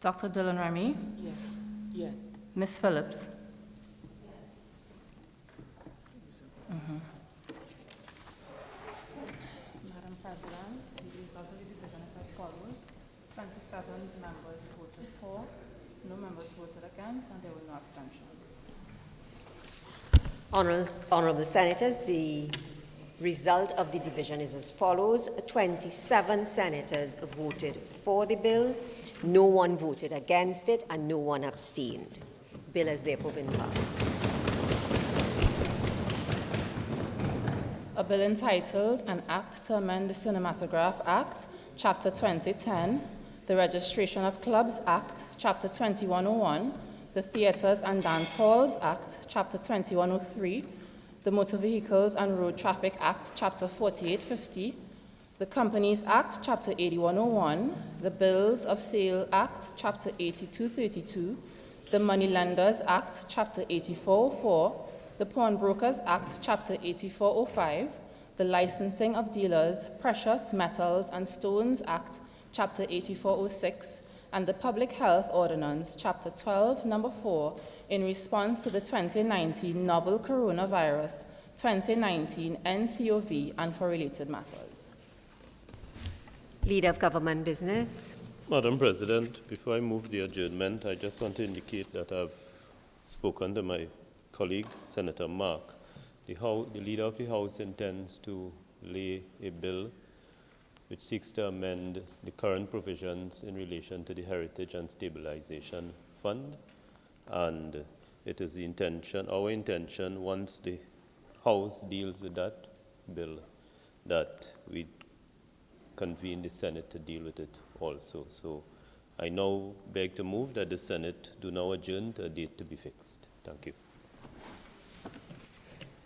Dr. Dylan Remy? Yes. Yes. Ms. Phillips? Madam President, the result of the division is as follows. 27 members voted for, no members voted against, and there were no abstentions. Honorable Senators, the result of the division is as follows. 27 senators voted for the bill, no one voted against it, and no one abstained. The bill has therefore been passed. A bill entitled An Act to Amend the Cinematograph Act, Chapter 2010, the Registration of Clubs Act, Chapter 2101, the Theatres and Dance Halls Act, Chapter 2103, the Motor Vehicles and Road Traffic Act, Chapter 4850, the Companies Act, Chapter 8101, the Bills of Sale Act, Chapter 8232, the Moneylenders Act, Chapter 8404, the Pawnbrokers Act, Chapter 8405, the Licensing of Dealers, Precious Metals and Stones Act, Chapter 8406, and the Public Health Ordinance, Chapter 12, Number 4, in response to the 2019 novel coronavirus, 2019 NCOV, and for related matters. Leader of Government Business. Madam President, before I move the adjournment, I just want to indicate that I've spoken to my colleague, Senator Mark. The Leader of the House intends to lay a bill which seeks to amend the current provisions in relation to the Heritage and Stabilization Fund. And it is our intention, once the House deals with that bill, that we convene the Senate to deal with it also. So I now beg to move that the Senate do now adjourn to a date to be fixed. Thank you.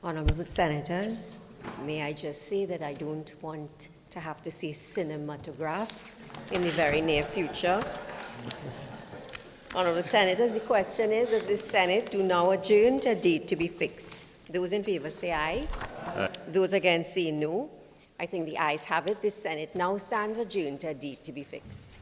Honorable Senators, may I just say that I don't want to have to say cinematograph in the very near future. Honorable Senators, the question is that the Senate do now adjourn to a date to be fixed. Those in favor say aye. Aye. Those against say no. I think the ayes have it. The Senate now stands adjourned to a date to be fixed.